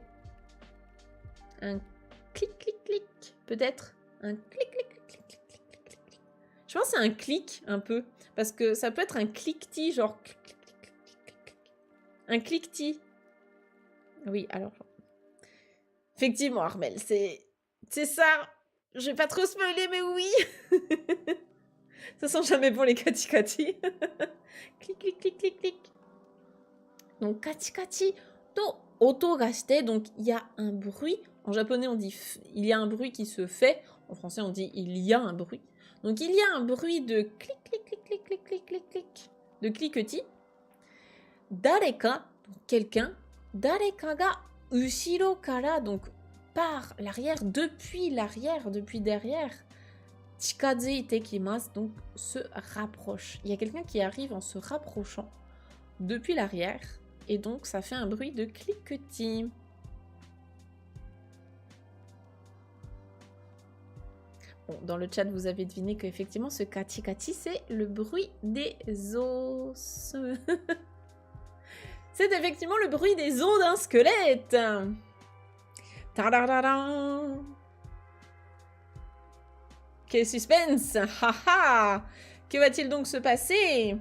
Un clic, clic, clic. Peut-être un clic, clic, clic, clic, clic, clic, clic, clic. Je pense que c'est un clic, un peu. Parce que ça peut être un cliquetis, genre... Clic, clic, clic, clic, clic, clic. Un cliquetis. Oui, alors... Effectivement, Armel, c'est ça. Je vais pas trop spoiler, mais oui. Ça sent jamais bon les kati-kati. Clic, clic, clic, clic, clic. Donc, kati-kati to oto ga shite. Donc, il y a un bruit. En japonais, on dit il y a un bruit qui se fait. En français, on dit il y a un bruit. Donc, il y a un bruit de clic, clic, clic, clic, clic, clic, clic, clic. De cliquetis. Dareka, donc quelqu'un. Dareka ga ushiro kara, donc par l'arrière, depuis derrière. Chikazuite kimasu, donc se rapproche. Il y a quelqu'un qui arrive en se rapprochant depuis l'arrière. Et donc, ça fait un bruit de cliquetis. Bon, dans le chat, vous avez deviné qu'effectivement, ce kati-kati, c'est le bruit des os. C'est effectivement le bruit des os d'un squelette. Tadadadam. Quel suspense. Haha. Que va-t-il donc se passer?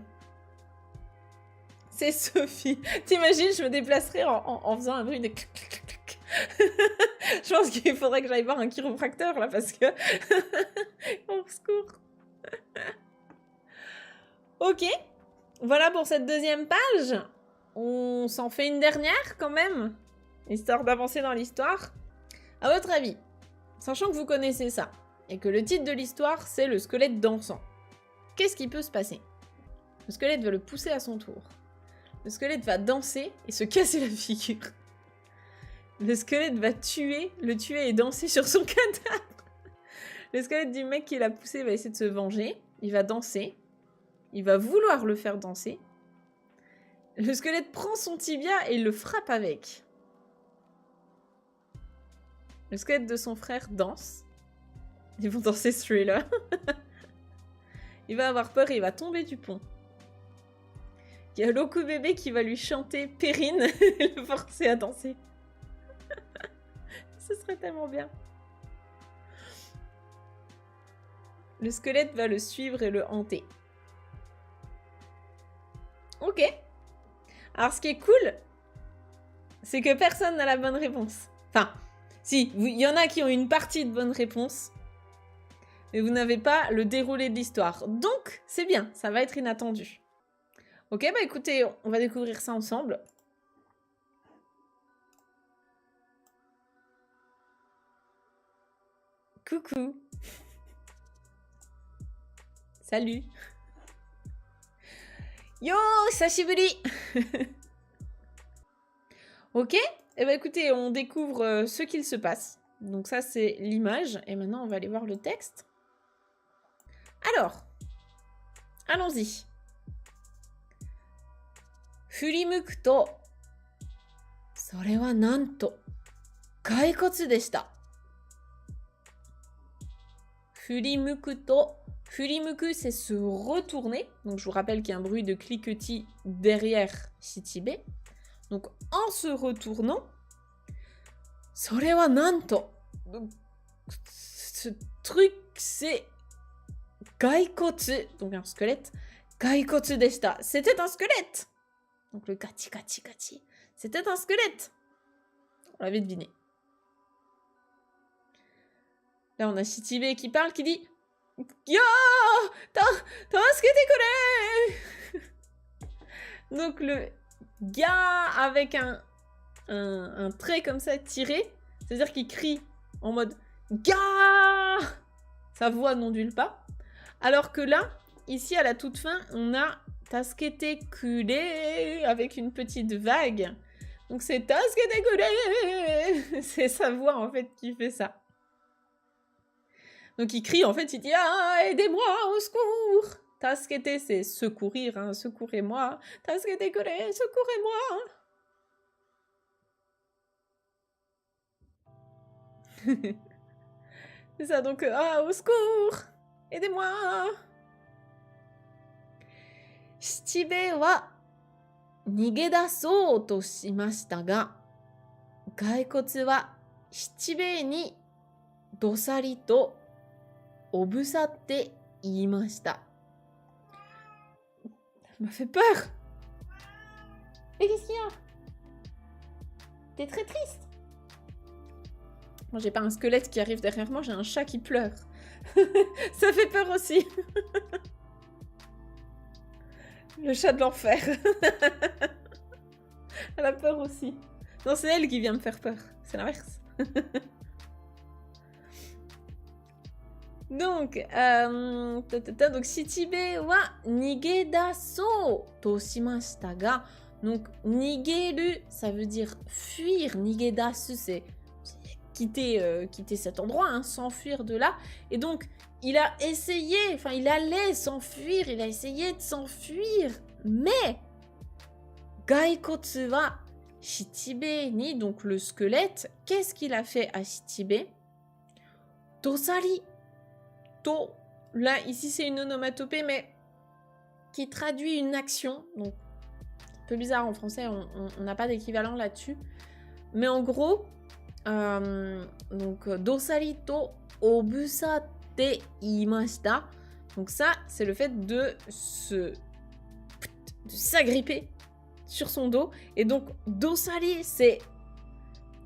C'est Sophie. T'imagines, je me déplacerai en faisant un bruit de clic, clic, clic, clic. Je pense qu'il faudrait que j'aille voir un chiropracteur, là, parce que... Au secours. Ok. Voilà pour cette deuxième page. On s'en fait une dernière, quand même, histoire d'avancer dans l'histoire. À votre avis, sachant que vous connaissez ça, et que le titre de l'histoire, c'est le squelette dansant, qu'est-ce qui peut se passer? Le squelette va le pousser à son tour. Le squelette va danser et se casser la figure. Le squelette va le tuer et danser sur son cadavre. Le squelette du mec qui l'a poussé va essayer de se venger. Il va danser. Il va vouloir le faire danser. Le squelette prend son tibia et il le frappe avec. Le squelette de son frère danse. Ils vont danser ce Thriller. Il va avoir peur et il va tomber du pont. Il y a Loco bébé qui va lui chanter Perrine et le forcer à danser. Ce serait tellement bien. Le squelette va le suivre et le hanter. Ok. Alors, ce qui est cool, c'est que personne n'a la bonne réponse. Enfin, si, il y en a qui ont une partie de bonne réponse, mais vous n'avez pas le déroulé de l'histoire. Donc, c'est bien, ça va être inattendu. Ok, bah écoutez, on va découvrir ça ensemble. Coucou. Salut. Yo, sashiburi. Ok, et bah écoutez, on découvre ce qu'il se passe. Donc ça, c'est l'image. Et maintenant, on va aller voir le texte. Alors, allons-y. Furimuku to, sore wa nanto, gaikotsu deshita. Furimuku to, furimuku, c'est se retourner. Donc je vous rappelle qu'il y a un bruit de cliquetis derrière Shichibe. Donc en se retournant, sore wa nanto. Donc ce truc, c'est gaikotsu, donc un squelette. Gaikotsu deshita, c'était un squelette. Donc le gachi gachi gachi, c'était un squelette. On l'avait deviné. Là, on a Shichibe qui parle, qui dit Yo, tasukete kure. Donc le gars avec un trait comme ça tiré, c'est-à-dire qu'il crie en mode Ga. Sa voix n'ondule pas. Alors que là, ici à la toute fin, on a tasukete kure avec une petite vague. Donc c'est tasukete kure. C'est sa voix en fait qui fait ça. Donc il crie, en fait, il dit « Ah, aidez-moi, au secours !» Tasukete, c'est secourir, hein, secourez-moi. Tasukete kure, secourez-moi. C'est ça, donc, ah, au secours, aidez-moi. Shichibe wa nigedasou to shimashita ga, gaikotsu wa Shichibe ni dosari to obusatte iimashita. Ça m'a fait peur. Mais qu'est-ce qu'il y a? T'es très triste. Moi, j'ai pas un squelette qui arrive derrière moi, j'ai un chat qui pleure. Ça fait peur aussi. Le chat de l'enfer. Elle a peur aussi. Non, c'est elle qui vient me faire peur. C'est l'inverse. Donc, Shichibe wa nigedasou to shimashita ga. Donc, nigeru, ça veut dire fuir. Nigedasu, c'est quitter cet endroit, hein, s'enfuir de là. Et donc, il a essayé, enfin, il allait s'enfuir, il a essayé de s'enfuir. Mais, gaikotsu wa Shichibe ni, donc le squelette, qu'est-ce qu'il a fait à Shichibe? Dosari. Là, ici, c'est une onomatopée, mais qui traduit une action. Donc, un peu bizarre en français, on n'a pas d'équivalent là-dessus. Mais en gros, donc, dosari to obusatte iimashita. Donc ça, c'est le fait de s'agripper sur son dos. Et donc, dosari, c'est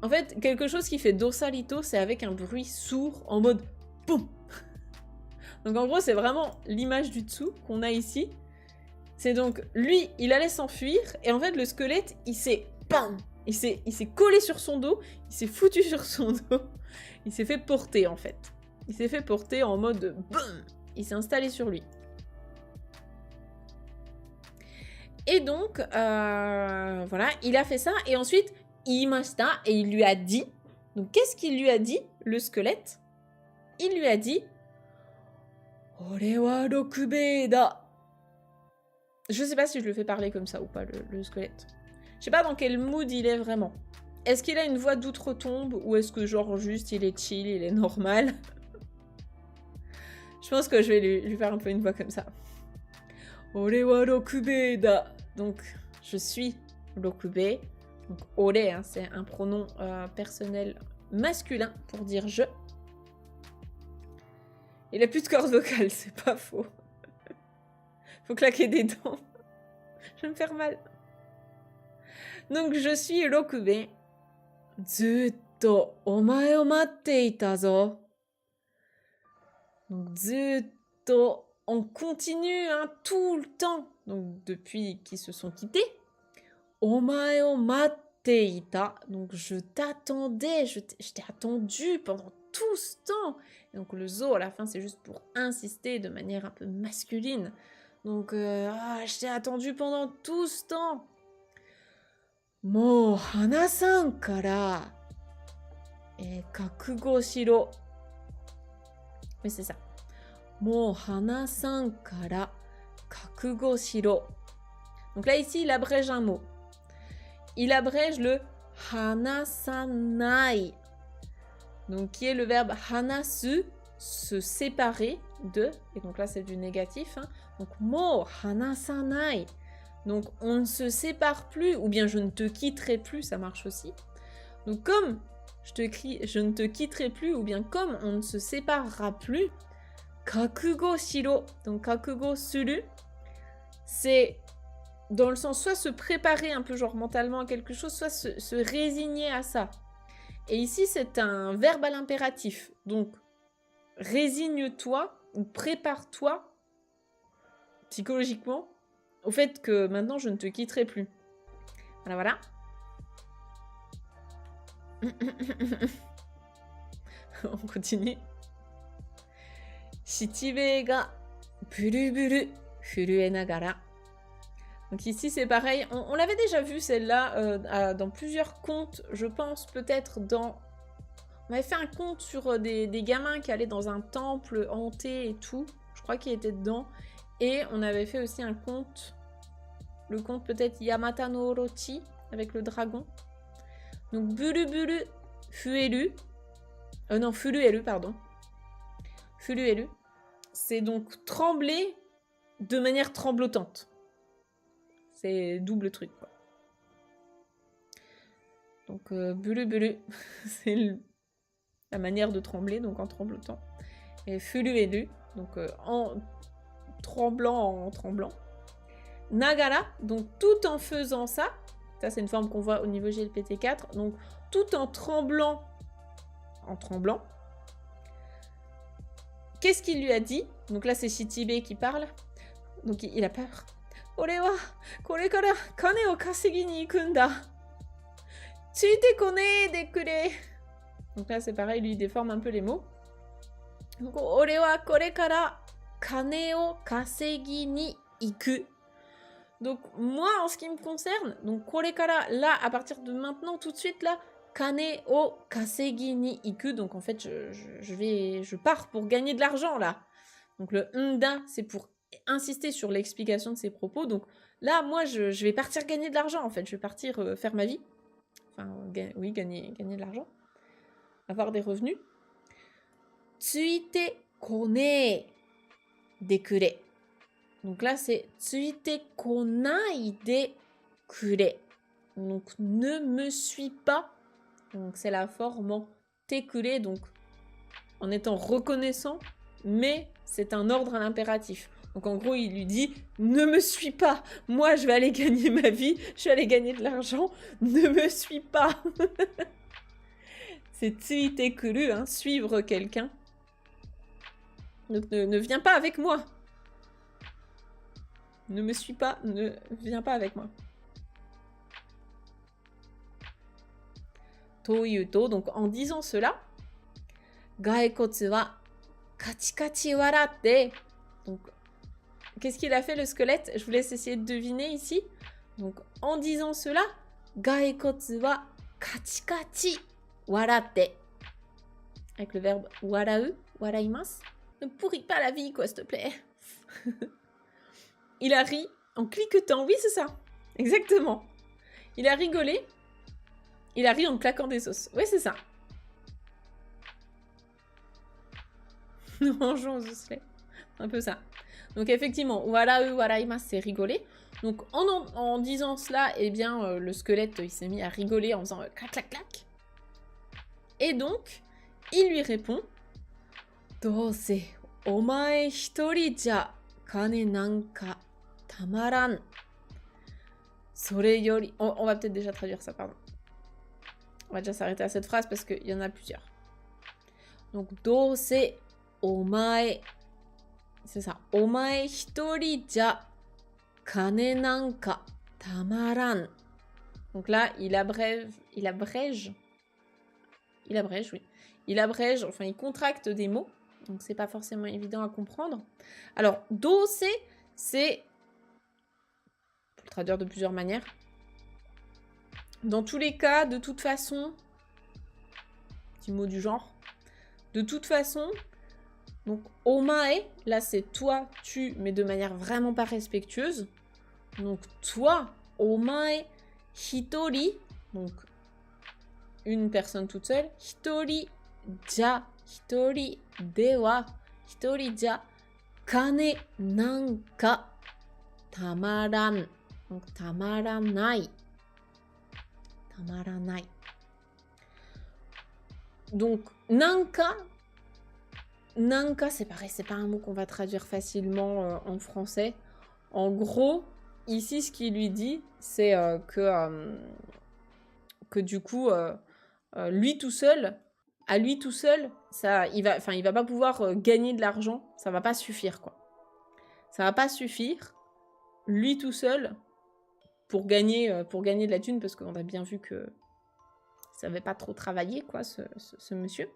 En fait, quelque chose qui fait dosalito, c'est avec un bruit sourd, en mode boum. Donc en gros, c'est vraiment l'image du dessous qu'on a ici. C'est donc, lui, il allait s'enfuir, et en fait, le squelette, il s'est... Bam! Il s'est collé sur son dos, il s'est foutu sur son dos, il s'est fait porter, en fait. Il s'est fait porter en mode boum! Il s'est installé sur lui. Et donc, voilà, il a fait ça, et ensuite, imashita, et il lui a dit... Donc, qu'est-ce qu'il lui a dit, le squelette? Il lui a dit... Ore wa rokubei da. Je sais pas si je le fais parler comme ça ou pas, le squelette. Je sais pas dans quel mood il est vraiment. Est-ce qu'il a une voix d'outre-tombe ou est-ce que genre juste il est chill, il est normal? Je pense que je vais lui faire un peu une voix comme ça. Ore wa rokubei da. Donc, je suis rokubei. Donc, ore, hein, c'est un pronom personnel masculin pour dire je. Il a plus de cordes vocales, c'est pas faux. Faut claquer des dents. Je vais me faire mal. Donc, je suis rokubei. Zutto omae o matte ita zo. Donc, zutto, on continue, hein, tout le temps. Donc, depuis qu'ils se sont quittés. Omae o matte ita. Donc, je t'attendais, je t'ai attendu pendant tout ce temps. Et donc, le zo à la fin, c'est juste pour insister de manière un peu masculine. Donc, je t'ai attendu pendant tout ce temps. Mou hanasan kara kakugo shiro. Oui, c'est ça. Mou hanasan kara kakugo shiro. Donc là, ici, il abrège un mot. Il abrège le hanasanai. Donc, qui est le verbe hanasu, se séparer de. Et donc là, c'est du négatif. Hein. Donc, mo hanasanai. Donc, on ne se sépare plus, ou bien je ne te quitterai plus, ça marche aussi. Donc, comme je ne te quitterai plus, ou bien comme on ne se séparera plus, kakugo shiro. Donc, kakugo suru, c'est dans le sens soit se préparer un peu genre mentalement à quelque chose, soit se résigner à ça. Et ici, c'est un verbe à l'impératif. Donc, résigne-toi ou prépare-toi psychologiquement au fait que maintenant, je ne te quitterai plus. Voilà, voilà. On continue. Shichibei ga buruburu furue nagara. Donc ici, c'est pareil. On l'avait déjà vu, celle-là, dans plusieurs contes. Je pense peut-être dans... On avait fait un conte sur des gamins qui allaient dans un temple hanté et tout. Je crois qu'il était dedans. Et on avait fait aussi un conte... Le conte peut-être Yamata no Orochi, avec le dragon. Donc, Buruburu Fueru. Non, Furueru, pardon. Furueru. C'est donc trembler de manière tremblotante. C'est double truc, quoi. Donc, Buruburu, c'est la manière de trembler, donc en tremblotant. Et Furueru, donc en tremblant. Nagara, donc tout en faisant ça, ça c'est une forme qu'on voit au niveau GLPT4, donc tout en tremblant, qu'est-ce qu'il lui a dit? Donc là c'est Shichibei qui parle, donc il a peur. Ore wa kore kara kane o kasegi ni ikunda. Tsuite kone de kure. Donc là c'est pareil, lui il déforme un peu les mots. Donc ore wa kore kara kane o kasegi ni iku. Donc moi en ce qui me concerne, donc korekara là à partir de maintenant tout de suite là, kane o kasegi ni iku, donc en fait je pars pour gagner de l'argent là. Donc le nda c'est pour insister sur l'explication de ses propos. Donc là moi je vais partir gagner de l'argent en fait, je vais partir faire ma vie. Enfin oui gagner de l'argent, avoir des revenus. Tsuite kone dekure. Donc là, c'est tsuite konai de kure. Donc, ne me suis pas. Donc, c'est la forme en tekure, donc en étant reconnaissant, mais c'est un ordre à l'impératif. Donc, en gros, il lui dit « Ne me suis pas. Moi, je vais aller gagner ma vie. Je vais aller gagner de l'argent. Ne me suis pas. » C'est tsuite kuru, hein, suivre quelqu'un. Donc ne viens pas avec moi. Ne me suis pas, ne viens pas avec moi. Toyuto, donc en disant cela, gaekotsu wa kachi kachi waratte. Donc, qu'est-ce qu'il a fait le squelette? Je vous laisse essayer de deviner ici. Donc, en disant cela, gaekotsu wa kachi kachi waratte. Avec le verbe warau, waraimasu. Ne pourris pas la vie, quoi, s'il te plaît. Il a ri en cliquetant. Oui, c'est ça. Exactement. Il a rigolé. Il a ri en claquant des sauces. Oui, c'est ça. Mangeons aux osselets. Un peu ça. Donc, effectivement, warau, waraimasu, c'est rigoler. Donc, en disant cela, eh bien, le squelette, il s'est mis à rigoler en faisant clac, clac, clac. Et donc, il lui répond Dose, omae hitori ja kane nanka tamaran. Sore yori. On va peut-être déjà traduire ça, pardon. On va déjà s'arrêter à cette phrase parce qu'il y en a plusieurs. Donc, dose, omae. C'est ça. Omae hitori ja kane nanka tamaran. Donc là, il abrège, oui. Il abrège, enfin, il contracte des mots. Donc, c'est pas forcément évident à comprendre. Alors, dose, c'est... On peut le traduire de plusieurs manières. Dans tous les cas, de toute façon... Petit mot du genre. De toute façon... Donc, omae, là, c'est toi, tu, mais de manière vraiment pas respectueuse. Donc, toi, omae, hitori, donc, une personne toute seule. Hitori, ja, hitori, dewa, hitori, ja, kane, nanka, tamaran. Donc, tamaranai. Tamaranai. Donc, nanka, c'est pareil, c'est pas un mot qu'on va traduire facilement en français. En gros, ici, ce qu'il lui dit, c'est que du coup, lui tout seul, ça, il va pas pouvoir gagner de l'argent. Ça va pas suffire, quoi. Ça va pas suffire, lui tout seul, pour gagner de la thune, parce qu'on a bien vu que ça avait pas trop travaillé, quoi, ce monsieur.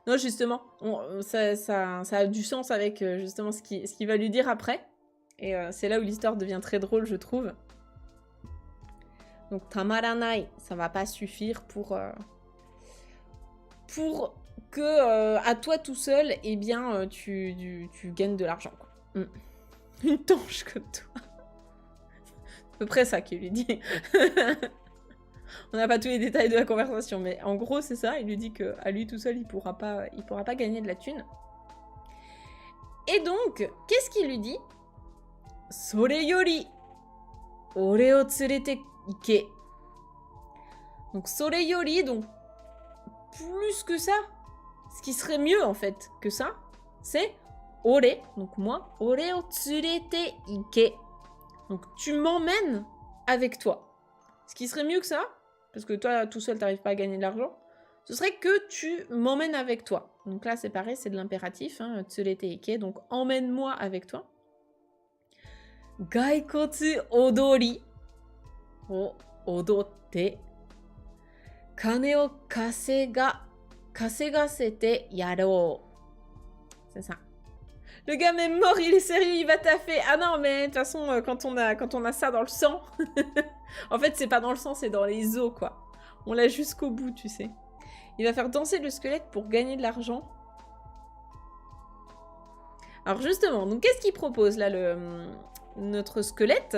Non, justement, ça a du sens avec justement ce qu'il va lui dire après. Et c'est là où l'histoire devient très drôle, je trouve. Donc, tamaranai, ça va pas suffire pour que à toi tout seul, eh bien, tu gagnes de l'argent, quoi. Une tanche comme toi. C'est à peu près ça qu'il lui dit. On n'a pas tous les détails de la conversation, mais en gros, c'est ça. Il lui dit qu'à lui tout seul, il pourra pas gagner de la thune. Et donc, qu'est-ce qu'il lui dit? Sore yori, ore o tsurete ike. Donc, sore yori, donc, plus que ça, ce qui serait mieux, en fait, que ça, c'est ore, donc moi, ore o tsurete ike. Donc, tu m'emmènes avec toi. Ce qui serait mieux que ça, parce que toi, tout seul, t'arrives pas à gagner de l'argent, ce serait que tu m'emmènes avec toi. Donc là, c'est pareil, c'est de l'impératif, hein, tsurete ike, donc emmène-moi avec toi. Gaikotsu odori o odotte kane o kasegasete yaro. C'est ça. Le gars même mort, il est sérieux, il va taffer. Ah non, mais de toute façon, quand on a ça dans le sang, en fait, c'est pas dans le sang, c'est dans les os, quoi. On l'a jusqu'au bout, tu sais. Il va faire danser le squelette pour gagner de l'argent. Alors justement, donc qu'est-ce qu'il propose là, notre squelette?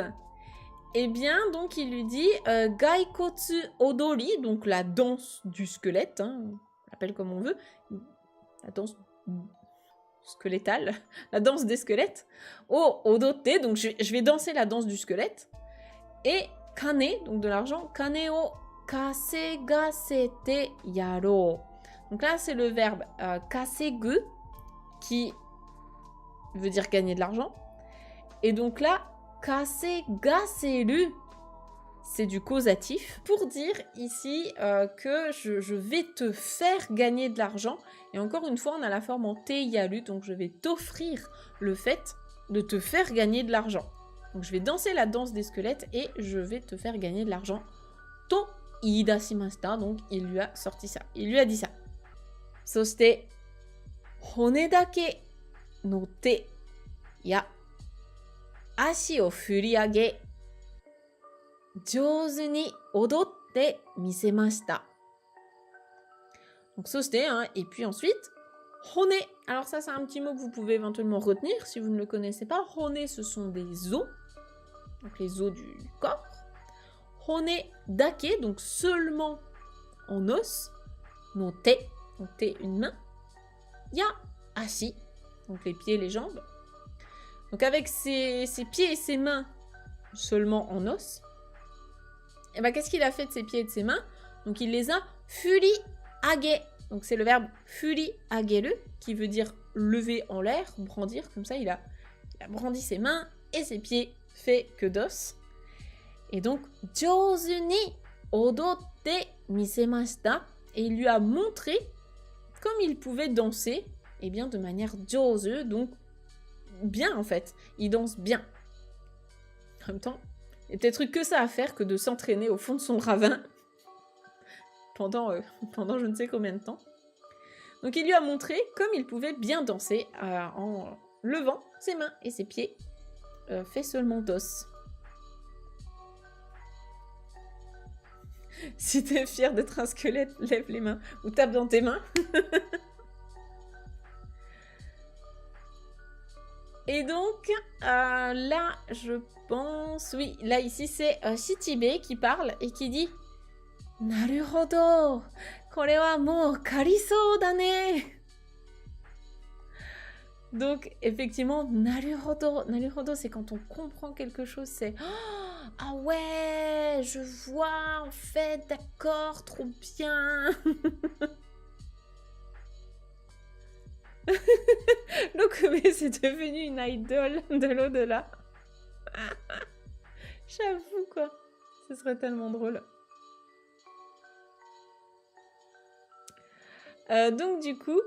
Eh bien, donc il lui dit Gaikotsu Odori, donc la danse du squelette, hein, on l'appelle comme on veut, la danse squelettale, la danse des squelettes. Oh, odotte, donc je vais danser la danse du squelette. Et kane, donc de l'argent, kane o kasegasete yaro. Donc là, c'est le verbe kasegu qui veut dire gagner de l'argent. Et donc là, kasegaseru, c'est du causatif pour dire ici que je vais te faire gagner de l'argent. Et encore une fois, on a la forme en te yaru, donc je vais t'offrir le fait de te faire gagner de l'argent. Donc je vais danser la danse des squelettes et je vais te faire gagner de l'argent. To iidashimashita, donc il lui a sorti ça, il lui a dit ça. Soshite, hone dake no te ya ashi o furiage 上手に踊ってみせました. Donc ça c'était, hein. Et puis ensuite, hone. Alors ça c'est un petit mot que vous pouvez éventuellement retenir si vous ne le connaissez pas. Hone, ce sont des os, donc les os du corps. Hone dake, donc seulement en os. No te, donc te une main. Ya ashi, donc les pieds et les jambes. Donc avec ses pieds et ses mains seulement en os. Et bien, qu'est-ce qu'il a fait de ses pieds et de ses mains? Donc, il les a furi-age. Donc, c'est le verbe furi-ageru, qui veut dire lever en l'air, brandir. Comme ça, il a brandi ses mains et ses pieds fait que d'os. Et donc, jouzu ni odotte misemashita. Et il lui a montré comme il pouvait danser, et bien de manière jouzu, donc bien en fait. Il danse bien. En même temps, il y a peut-être que ça à faire que de s'entraîner au fond de son ravin pendant je ne sais combien de temps. Donc il lui a montré comme il pouvait bien danser en levant ses mains et ses pieds fait seulement d'os. Si t'es fier d'être un squelette, lève les mains ou tape dans tes mains. Et donc, là, je pense... Oui, là, ici, c'est Shichibe qui parle et qui dit « Naruhodo, kore wa mou karisou da ne » Donc, effectivement, Naruhodo. Naruhodo, c'est quand on comprend quelque chose, c'est oh, « Ah ouais, je vois, en fait, d'accord, trop bien !» Lokome, c'est devenu une idole de l'au-delà. J'avoue, quoi. Ce serait tellement drôle. Donc, du coup...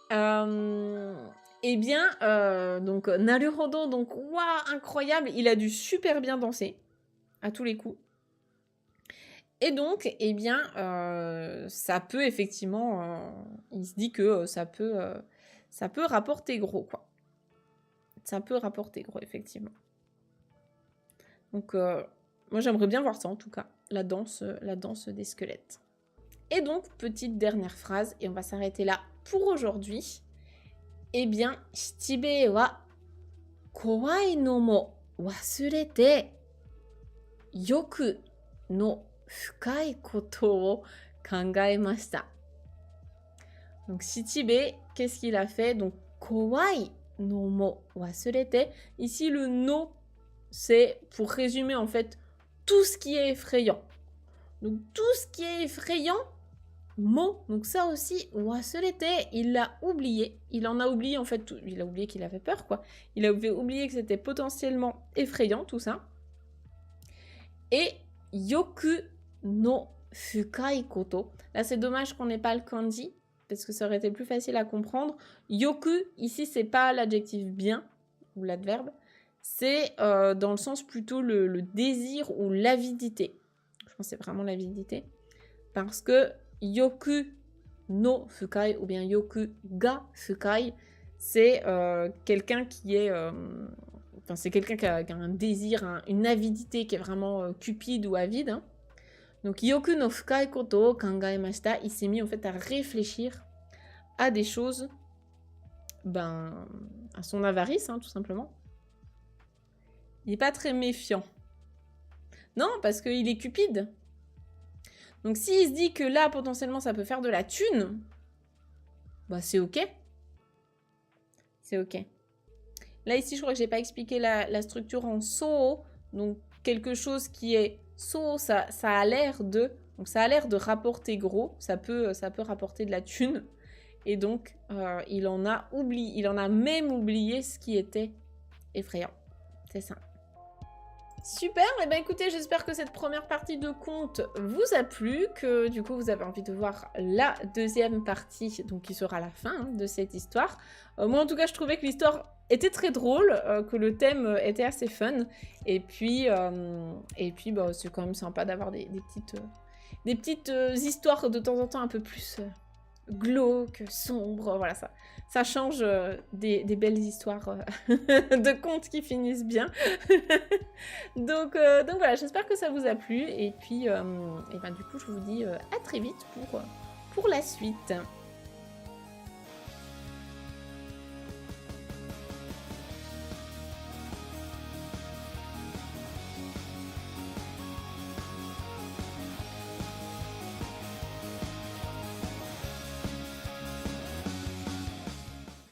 eh bien, donc, Naruhodo, donc, waouh, incroyable. Il a dû super bien danser. À tous les coups. Et donc, eh bien, ça peut effectivement... il se dit que ça peut rapporter gros, quoi. Ça peut rapporter gros, effectivement. Donc, moi, j'aimerais bien voir ça, en tout cas. La danse des squelettes. Et donc, petite dernière phrase, et on va s'arrêter là pour aujourd'hui. Eh bien, Shichibe wa kowai no mo wasurete yoku no fukai koto o kangaemashita. Donc, Shichibe, qu'est-ce qu'il a fait? Donc, kowai no mo wasurete. Ici, le no, c'est pour résumer, en fait, tout ce qui est effrayant. Donc, tout ce qui est effrayant, mo, donc ça aussi, wasurete, il l'a oublié. Il en a oublié, en fait, tout. Il a oublié qu'il avait peur, quoi. Il a oublié que c'était potentiellement effrayant, tout ça. Et yoku no fukai koto. Là, c'est dommage qu'on n'ait pas le kanji, parce que ça aurait été plus facile à comprendre. Yoku, ici, c'est pas l'adjectif bien, ou l'adverbe. C'est dans le sens plutôt le désir ou l'avidité. Je pense que c'est vraiment l'avidité. Parce que yoku no fukai, ou bien yoku ga fukai, c'est quelqu'un qui est... Enfin, c'est quelqu'un qui a un désir, une avidité qui est vraiment cupide ou avide. Hein. Donc, yoku no fukai koto o kangaemashita, il s'est mis en fait à réfléchir à des choses, ben, à son avarice, hein, tout simplement. Il n'est pas très méfiant. Non, parce qu'il est cupide. Donc, s'il se dit que là, potentiellement, ça peut faire de la thune, bah, c'est OK. C'est OK. Là, ici, je crois que je n'ai pas expliqué la structure en so. Donc, quelque chose qui est so, ça a l'air de... Donc, ça a l'air de rapporter gros. Ça peut rapporter de la thune. Et donc, il en a même oublié ce qui était effrayant. C'est ça. Super, et ben écoutez, j'espère que cette première partie de conte vous a plu, que du coup vous avez envie de voir la deuxième partie, donc qui sera la fin de cette histoire. Moi en tout cas je trouvais que l'histoire était très drôle, que le thème était assez fun, et puis bah, c'est quand même sympa d'avoir des petites histoires de temps en temps un peu plus glauques, sombres, voilà ça change des belles histoires de contes qui finissent bien. donc voilà, j'espère que ça vous a plu. Et puis, et ben, du coup, je vous dis à très vite pour la suite.